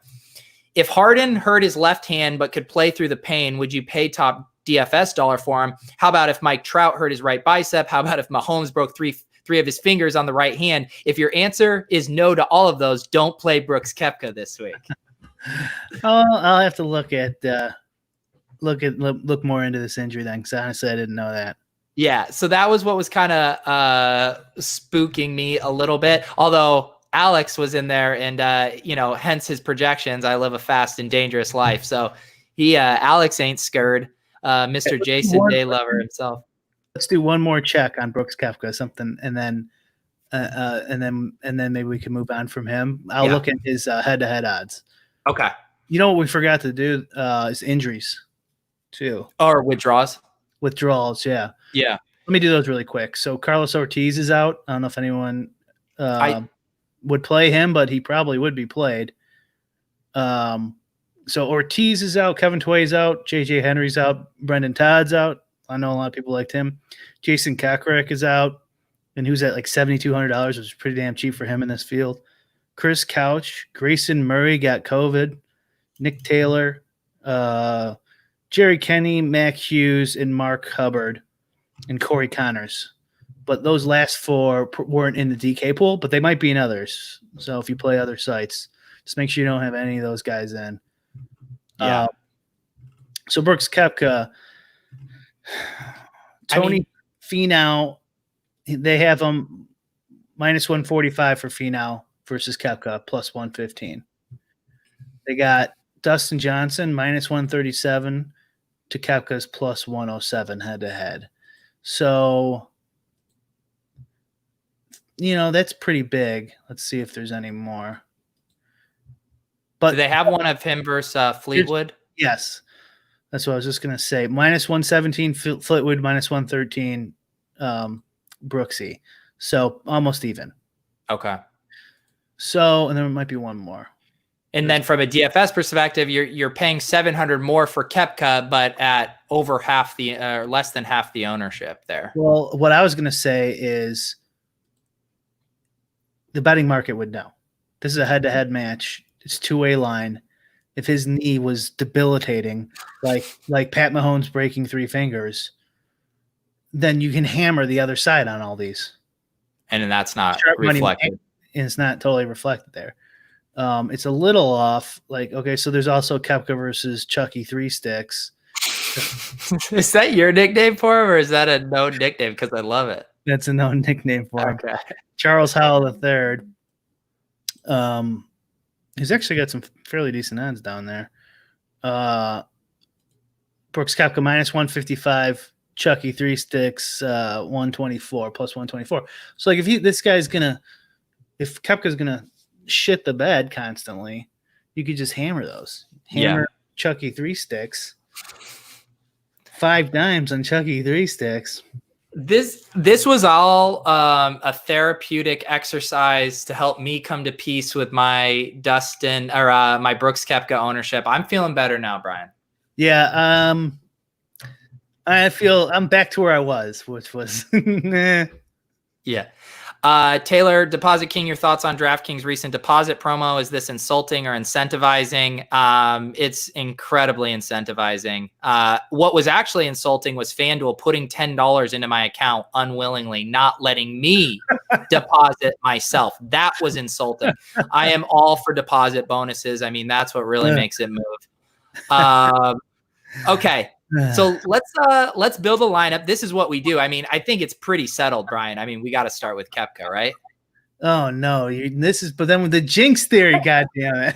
If Harden hurt his left hand but could play through the pain, would you pay top DFS dollar for him? How about if Mike Trout hurt his right bicep? How about if Mahomes broke three of his fingers on the right hand? If your answer is no to all of those, don't play Brooks Koepka this week. I'll have to look more into this injury then, because honestly I didn't know that. Yeah, so that was what was kind of spooking me a little bit. Although Alex was in there, and hence his projections. I live a fast and dangerous life, so Alex ain't scared. Mr. Jason Day Lover himself. Let's do one more check on Brooks Koepka, something, and then maybe we can move on from him. I'll look at his head-to-head odds. Okay. You know what we forgot to do is injuries too. Or withdrawals. Withdrawals, yeah. Yeah. Let me do those really quick. So Carlos Ortiz is out. I don't know if anyone would play him, but he probably would be played. So Ortiz is out, Kevin Tway's out, JJ Henry's out, Brendan Todd's out. I know a lot of people liked him. Jason Kokrak is out, and he was at like $7,200, which is pretty damn cheap for him in this field. Chris Couch, Grayson Murray got COVID, Nick Taylor, Jerry Kenny, Mac Hughes, and Mark Hubbard, and Corey Connors. But those last four weren't in the DK pool, but they might be in others. So if you play other sites, just make sure you don't have any of those guys in. Yeah. So Brooks Koepka, Tony Finau, they have them minus 145 for Finau versus Koepka, plus 115. They got Dustin Johnson minus 137 to Koepka's plus 107 head to head. So, that's pretty big. Let's see if there's any more. But do they have one of him versus Fleetwood? Yes. That's what I was just going to say. Minus 117 Fleetwood, minus 113 Brooksy. So almost even. Okay. So, and there might be one more. And then from a DFS perspective, you're paying $700 more for Koepka, but at over half less than half the ownership there. Well, what I was going to say is the betting market would know. This is a head-to-head match. It's two-way line. If his knee was debilitating, like Pat Mahomes breaking 3 fingers, then you can hammer the other side on all these. And then that's not reflected. And it's not totally reflected there. It's a little off. So there's also Koepka versus Chucky 3 Sticks. Is that your nickname for him, or is that a known nickname? Because I love it. That's a known nickname for him. Okay. Charles Howell III. He's actually got some fairly decent odds down there. Brooks Koepka minus 155, Chucky 3 Sticks 124 plus 124. So if Koepka's gonna shit the bed constantly, you could just hammer those. Hammer Chucky 3 Sticks. 5 dimes on Chucky 3 Sticks. This was all a therapeutic exercise to help me come to peace with my Dustin or my Brooks Koepka ownership. I'm feeling better now, Brian. Yeah, I feel I'm back to where I was, which was Yeah. Taylor, Deposit King, your thoughts on DraftKings recent deposit promo? Is this insulting or incentivizing? It's incredibly incentivizing. What was actually insulting was FanDuel putting $10 into my account unwillingly, not letting me deposit myself. That was insulting. I am all for deposit bonuses. I mean, that's what really makes it move. Okay. So let's build a lineup. This is what we do. I mean, I think it's pretty settled, Brian. I mean, we got to start with Koepka, right? Oh no, but then with the jinx theory, God damn it.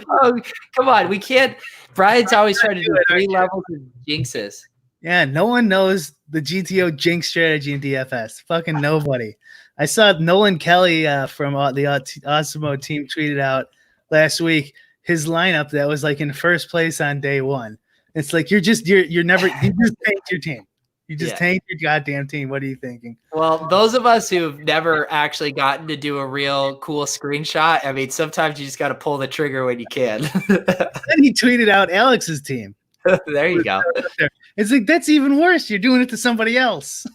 Oh, come on. We can't. Brian's always trying to do 3 levels of jinxes. Yeah, no one knows the GTO jinx strategy in DFS. Fucking nobody. I saw Nolan Kelly from the Osmo team tweeted out last week his lineup that was in first place on day 1. It's you just tanked your team. You just tanked your goddamn team. What are you thinking? Well, those of us who've never actually gotten to do a real cool screenshot, I mean, sometimes you just got to pull the trigger when you can. Then he tweeted out Alex's team. There you go. It's that's even worse. You're doing it to somebody else.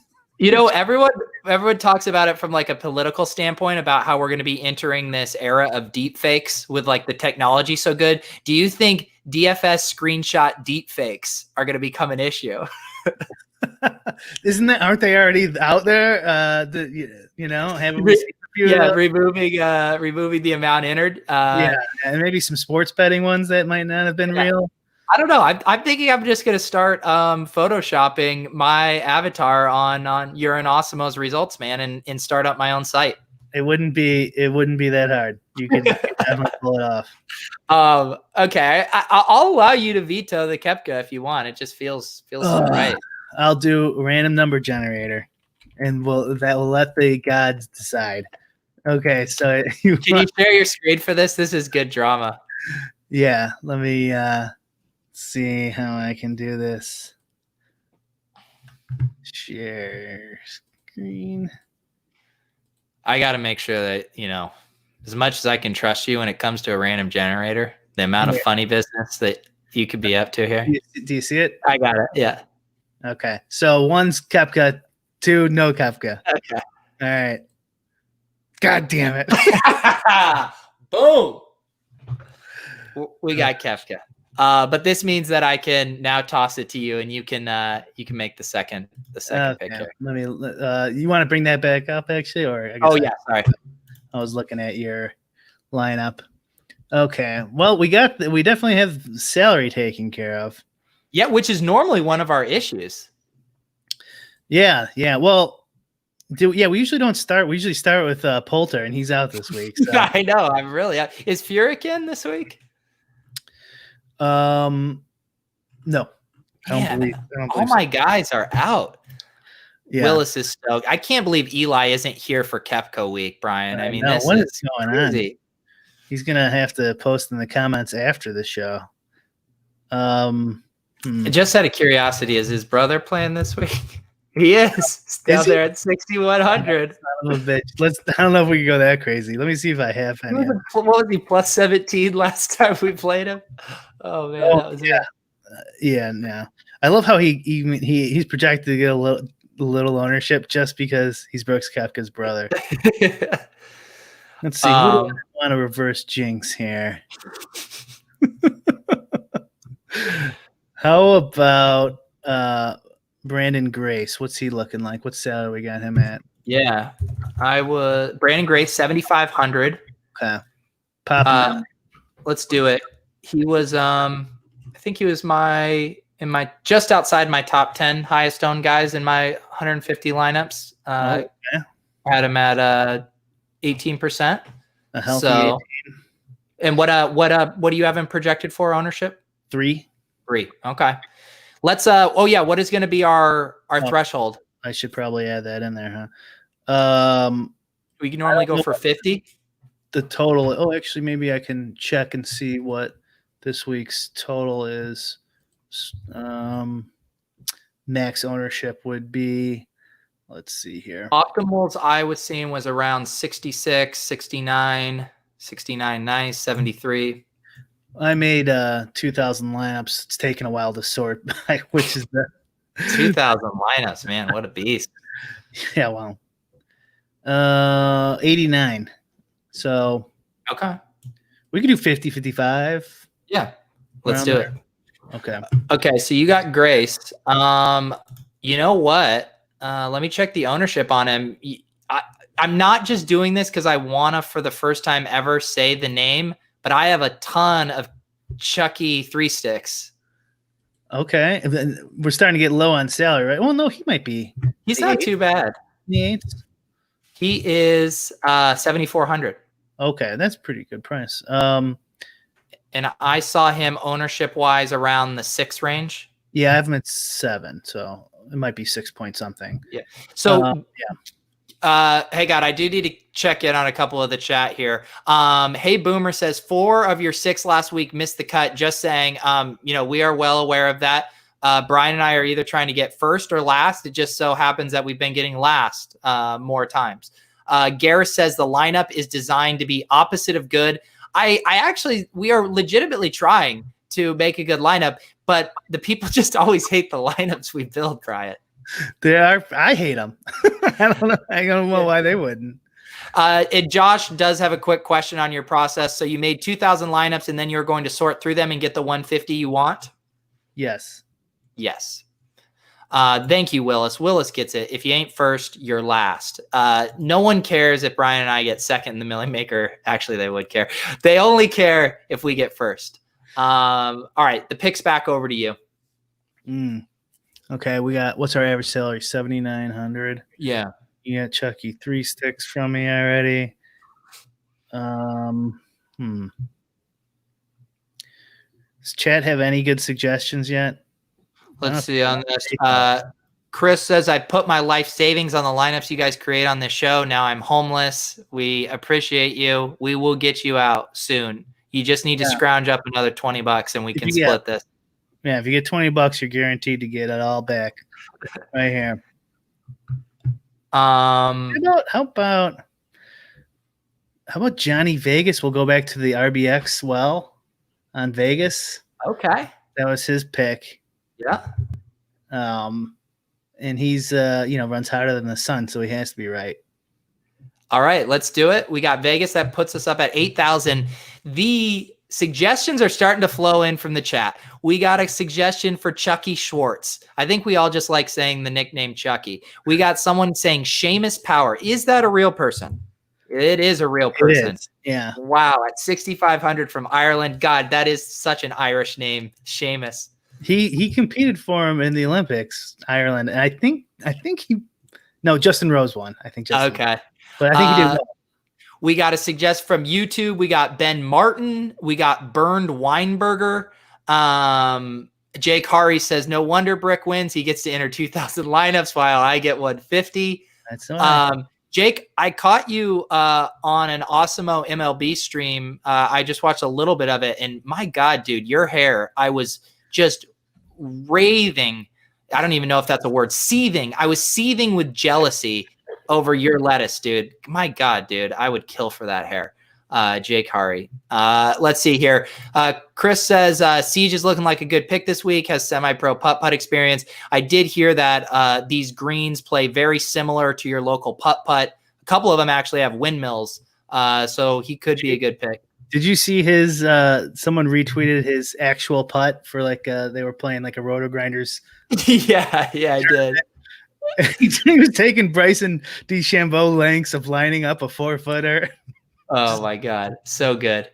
Everyone talks about it from a political standpoint about how we're going to be entering this era of deep fakes with the technology so good. Do you think DFS screenshot deep fakes are going to become an issue? Aren't they already out there? Haven't we seen a few removing the amount entered. And maybe some sports betting ones that might not have been real. I don't know. I'm thinking I'm just going to start photoshopping my avatar on Urine Osmo's results, man, and start up my own site. It wouldn't be that hard. You could definitely pull it off. Okay. I'll allow you to veto the Koepka if you want. It just feels right. I'll do a random number generator, and that will let the gods decide. Okay, so can you share your screen for this? This is good drama. Yeah, let me see how I can do this. Share screen. I got to make sure that, as much as I can trust you when it comes to a random generator, the amount of funny business that you could be up to here. Do you see it? I got it. Yeah. Okay. So 1's Koepka, 2 no Koepka. Okay. All right. God damn it. Boom. We got Koepka. But this means that I can now toss it to you, and you can make the second pick here. Let me. You want to bring that back up, actually, or? Yeah, sorry. I was looking at your lineup. Okay. Well, we definitely have salary taken care of. Yeah, which is normally one of our issues. Yeah. Well, we usually don't start. We usually start with Poulter, and he's out this week. So. I know. I'm really out. Is Furyk in this week? No. I don't believe all my guys are out. Yeah. Willis is stoked. I can't believe Eli isn't here for Koepka week, Brian. I mean, what is going crazy. on? He's gonna have to post in the comments after the show. Just out of curiosity, is his brother playing this week? He is down there at 6,100. Son of a bitch. I don't know if we can go that crazy. Let me see if I have any. What was he, plus 17 last time we played him? Oh man, that was yeah. No, I love how he's projected to get a little ownership just because he's Brooks Koepka's brother. Let's see. Who do I want to reverse jinx here? How about Brandon Grace? What's he looking like? What salary we got him at? Yeah, Brandon Grace 7,500. Okay, pop. Let's do it. He was I think he was just outside my top 10 highest owned guys in my 150 lineups. Okay. Had him at 18%. A healthy 18. And what do you have him projected for ownership? 3. Okay. Let's what is going to be our threshold? I should probably add that in there, huh? We can normally go for 50. The total. Oh, actually, maybe I can check and see what this week's total is. Max ownership would be, let's see here. Optimals I was seeing was around 66, 69, 69, nice, 73. I made 2,000 lineups. It's taken a while to sort by which is the 2,000 lineups, man. What a beast. Yeah, well. 89. So okay. We could do 50, 55. Yeah. Let's do it. Okay. So you got Grace. You know what? Let me check the ownership on him. I'm not just doing this because I want to, for the first time ever, say the name, but I have a ton of Chucky 3 sticks. Okay. We're starting to get low on salary, right? Well, no, he might be. He's not too bad. He is 7,400. Okay, that's pretty good price. And I saw him ownership wise around the 6 range. Yeah, I have him at 7, so it might be 6 point something. Yeah. So hey God, I do need to check in on a couple of the chat here. Hey Boomer says 4 of your 6 last week missed the cut. Just saying, we are well aware of that. Brian and I are either trying to get first or last. It just so happens that we've been getting last more times. Gareth says the lineup is designed to be opposite of good. We are legitimately trying to make a good lineup, but the people just always hate the lineups we build, Brian. I hate them. I don't know why they wouldn't. And Josh does have a quick question on your process. So you made 2,000 lineups and then you're going to sort through them and get the 150 you want? Yes. Thank you, Willis. Willis gets it. If you ain't first, you're last. No one cares if Brian and I get second in the Millie Maker. Actually, they would care. They only care if we get first. All right, the pick's back over to you. Okay, we got, what's our average salary? 7,900. Yeah. You got Chucky 3 sticks from me already. Does Chad have any good suggestions yet? Let's see on this. Chris says, I put my life savings on the lineups you guys create on this show. Now I'm homeless. We appreciate you. We will get you out soon. You just need to scrounge up another $20 and we can split this. Yeah, if you get $20, you're guaranteed to get it all back right here. How about How about Johnny Vegas? We'll go back to the RBX on Vegas. Okay. That was his pick. Yeah. And he's runs harder than the sun, so he has to be right. All right, let's do it. We got Vegas. That puts us up at 8,000. The suggestions are starting to flow in from the chat. We got a suggestion for Chucky Schwartz. I think we all just like saying the nickname Chucky. We got someone saying Seamus Power. Is that a real person? It is a real person. Yeah. Wow, at 6,500 from Ireland. God, that is such an Irish name, Seamus. He competed for him in the Olympics, Ireland, and I think Justin Rose won. I think Justin. Okay. Won. But I think he did well. We got a suggest from YouTube. We got Ben Martin. We got Burned Weinberger. Jake Hari says, no wonder Brick wins. He gets to enter 2,000 lineups while I get 150. That's all right. Jake, I caught you on an Awesemo MLB stream. I just watched a little bit of it. And my God, dude, your hair, I was just raving. I don't even know if that's a word. Seething. I was seething with jealousy over your lettuce, dude. My God, dude, I would kill for that hair. Jake Hari. Let's see here. Chris says Siege is looking like a good pick this week, has semi-pro putt-putt experience. I did hear that these greens play very similar to your local putt-putt. A couple of them actually have windmills, so he could be a good pick. Did you see his someone retweeted his actual putt for they were playing like a Roto Grinders? yeah, I did. He was taking Bryson DeChambeau lengths of lining up a 4-footer. Oh my God, so good.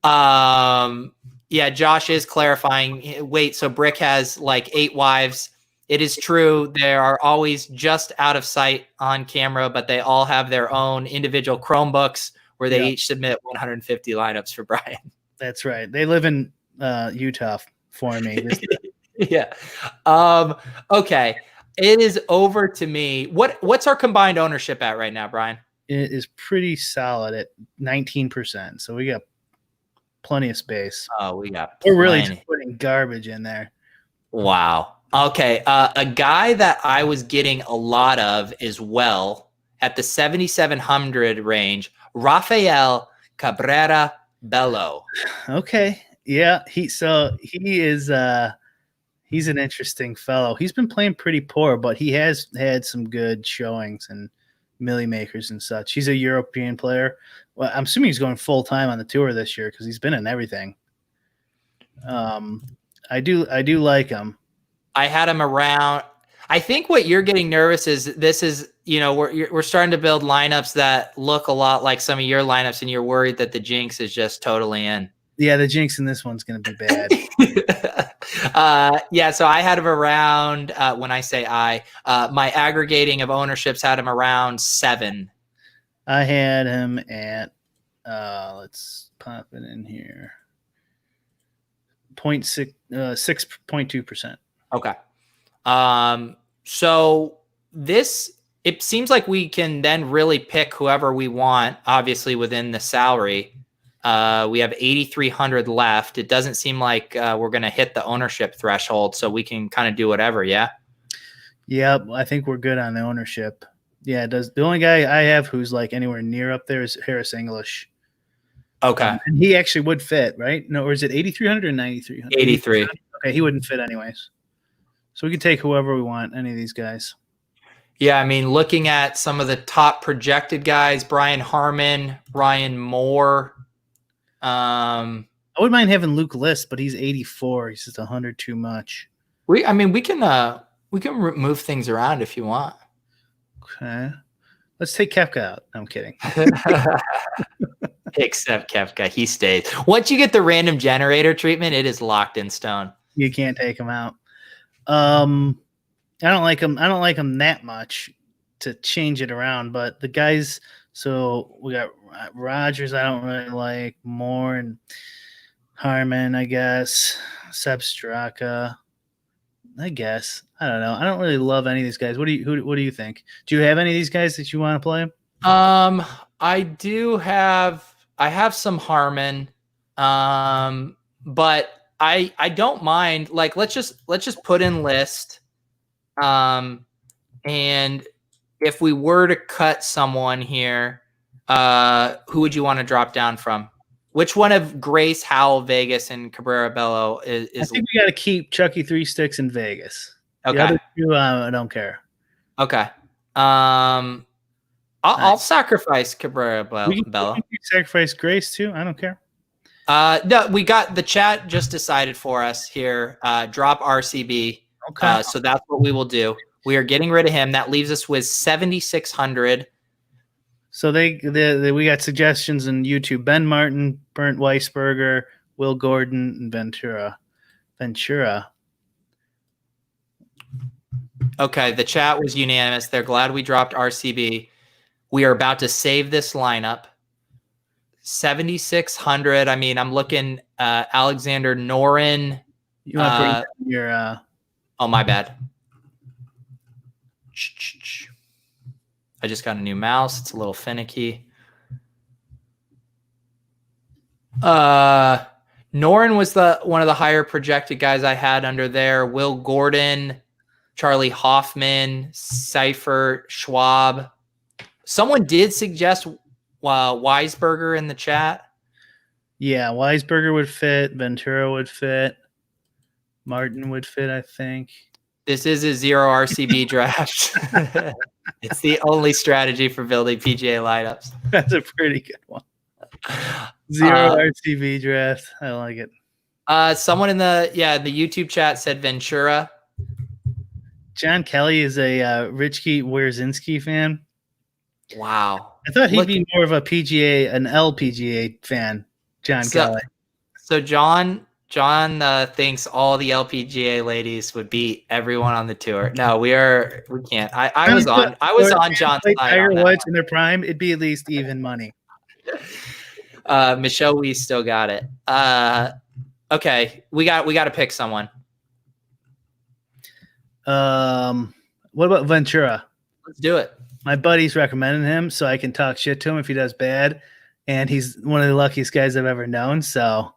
Yeah, Josh is clarifying. Wait, so Brick has like 8 wives. It is true. They are always just out of sight on camera, but they all have their own individual Chromebooks where they each submit 150 lineups for Brian. That's right. They live in Utah for me. Yeah. Okay. It is over to me. What's our combined ownership at right now, Brian? It is pretty solid at 19%. So we got plenty of space. Oh, we got We're really just putting garbage in there. Wow. Okay. A guy that I was getting a lot of as well at the 7,700 range, Rafael Cabrera Bello. Okay. Yeah. He's an interesting fellow. He's been playing pretty poor, but he has had some good showings and milli makers and such. He's a European player. Well, I'm assuming he's going full time on the tour this year because he's been in everything. I do like him. I had him around. I think what you're getting nervous is this is, we're starting to build lineups that look a lot like some of your lineups, and you're worried that the jinx is just totally in. Yeah, the jinx in this one's going to be bad. Yeah, so I had him around, when I say my aggregating of ownerships had him around 7. I had him at, let's pop it in here, 6.2%. Okay. So it seems like we can then really pick whoever we want, obviously within the salary. We have 8,300 left. It doesn't seem like we're going to hit the ownership threshold, so we can kind of do whatever. Yeah. Yeah, I think we're good on the ownership. Yeah, it does. The only guy I have who's like anywhere near up there is Harris English. Okay. And he actually would fit, right? No, or is it 8,300 or 9,300? 83. Okay, he wouldn't fit anyways. So we can take whoever we want, any of these guys. Yeah, I mean, looking at some of the top projected guys, Brian Harmon, Ryan Moore. I wouldn't mind having Luke List, but he's 84. He's just 100 too much. We can move things around if you want. Okay. Let's take Koepka out. I'm kidding. Except Koepka, he stays. Once you get the random generator treatment, it is locked in stone. You can't take him out. I don't like him. I don't like him that much to change it around. But the guys, so we got Rogers. I don't really like Moore and Harmon. I guess Seb Straka. I guess I don't know. I don't really love any of these guys. What do you think? Do you have any of these guys that you want to play? I do have. I have some Harmon, but I don't mind. Like let's just put in List, and if we were to cut someone here, Who would you want to drop down from? Which one of Grace, Howell, Vegas, and Cabrera Bello is? I think we got to keep Chucky 3 Sticks in Vegas. Okay. The other two, I don't care. Okay. I'll sacrifice Cabrera Bello. We can sacrifice Grace too. I don't care. No, we got the chat just decided for us here. Drop RCB. Okay. So that's what we will do. We are getting rid of him. That leaves us with 7,600. So we got suggestions in YouTube: Ben Martin, Bernd Weisberger, Will Gordon, and Ventura. Okay, the chat was unanimous. They're glad we dropped RCB. We are about to save this lineup. 7,600. I mean, I'm looking Alexander Noren. You want to bring your oh, my bad. I just got a new mouse. It's a little finicky. Noren was one of the higher projected guys I had under there. Will Gordon, Charlie Hoffman, Seifert, Schwab. Someone did suggest Weisberger in the chat. Yeah, Weisberger would fit. Ventura would fit. Martin would fit, I think. This is a 0 RCB draft. It's the only strategy for building PGA lineups. That's a pretty good one. 0 RCB draft. I like it. Someone in the YouTube chat said Ventura. John Kelly is a Richke Wierzinski fan. Wow. I thought he'd be more of a PGA, an LPGA fan, Kelly. So John thinks all the LPGA ladies would beat everyone on the tour. No, we can't. I was on John's side. Tiger Woods in their prime, it'd be at least even money. Michelle, we still got it. Okay, we got to pick someone. What about Ventura? Let's do it. My buddy's recommending him, so I can talk shit to him if he does bad. And he's one of the luckiest guys I've ever known. So,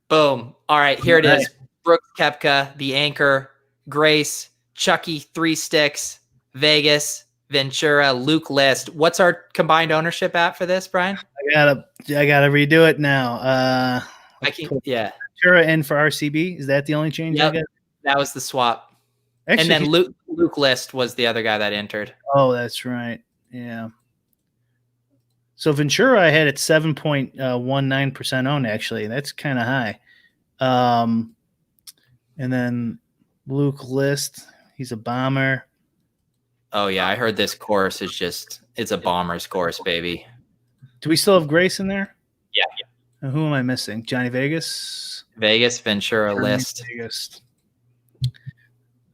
boom. All right, here it is. Brooks Koepka, the anchor, Grace, Chucky, 3 Sticks, Vegas, Ventura, Luke List. What's our combined ownership at for this, Brian? I gotta redo it now. Ventura in for RCB. Is that the only change? Yep, that was the swap. Actually, and then Luke List was the other guy that entered. Oh, that's right. Yeah. So Ventura I had at 7.19% owned, actually. That's kind of high. And then Luke List, he's a bomber. Oh, yeah. I heard this course is it's a bomber's course, baby. Do we still have Grace in there? Yeah. Who am I missing? Johnny Vegas? Ventura, List. Vegas.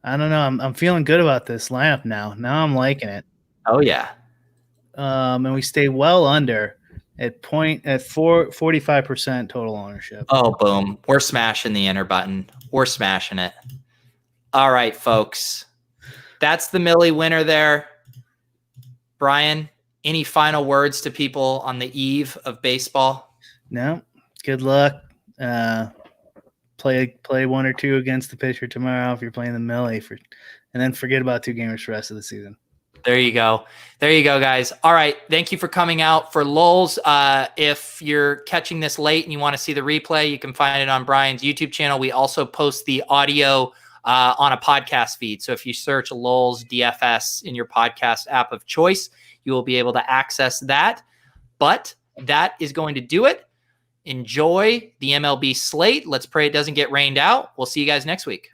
I don't know. I'm feeling good about this lineup now. Now I'm liking it. Oh yeah. And we stay well under at 45% total ownership. Oh, boom. We're smashing the enter button. We're smashing it. All right, folks. That's the Millie winner there. Brian, any final words to people on the eve of baseball? No. Good luck. Play 1 or 2 against the pitcher tomorrow if you're playing the Millie, and then forget about 2 gamers for the rest of the season. There you go, guys. All right, thank you for coming out for Lolz. If you're catching this late and you want to see the replay, you can find it on Brian's YouTube channel. We also post the audio on a podcast feed. So if you search Lolz DFS in your podcast app of choice, you will be able to access that. But that is going to do it. Enjoy the MLB slate. Let's pray it doesn't get rained out. We'll see you guys next week.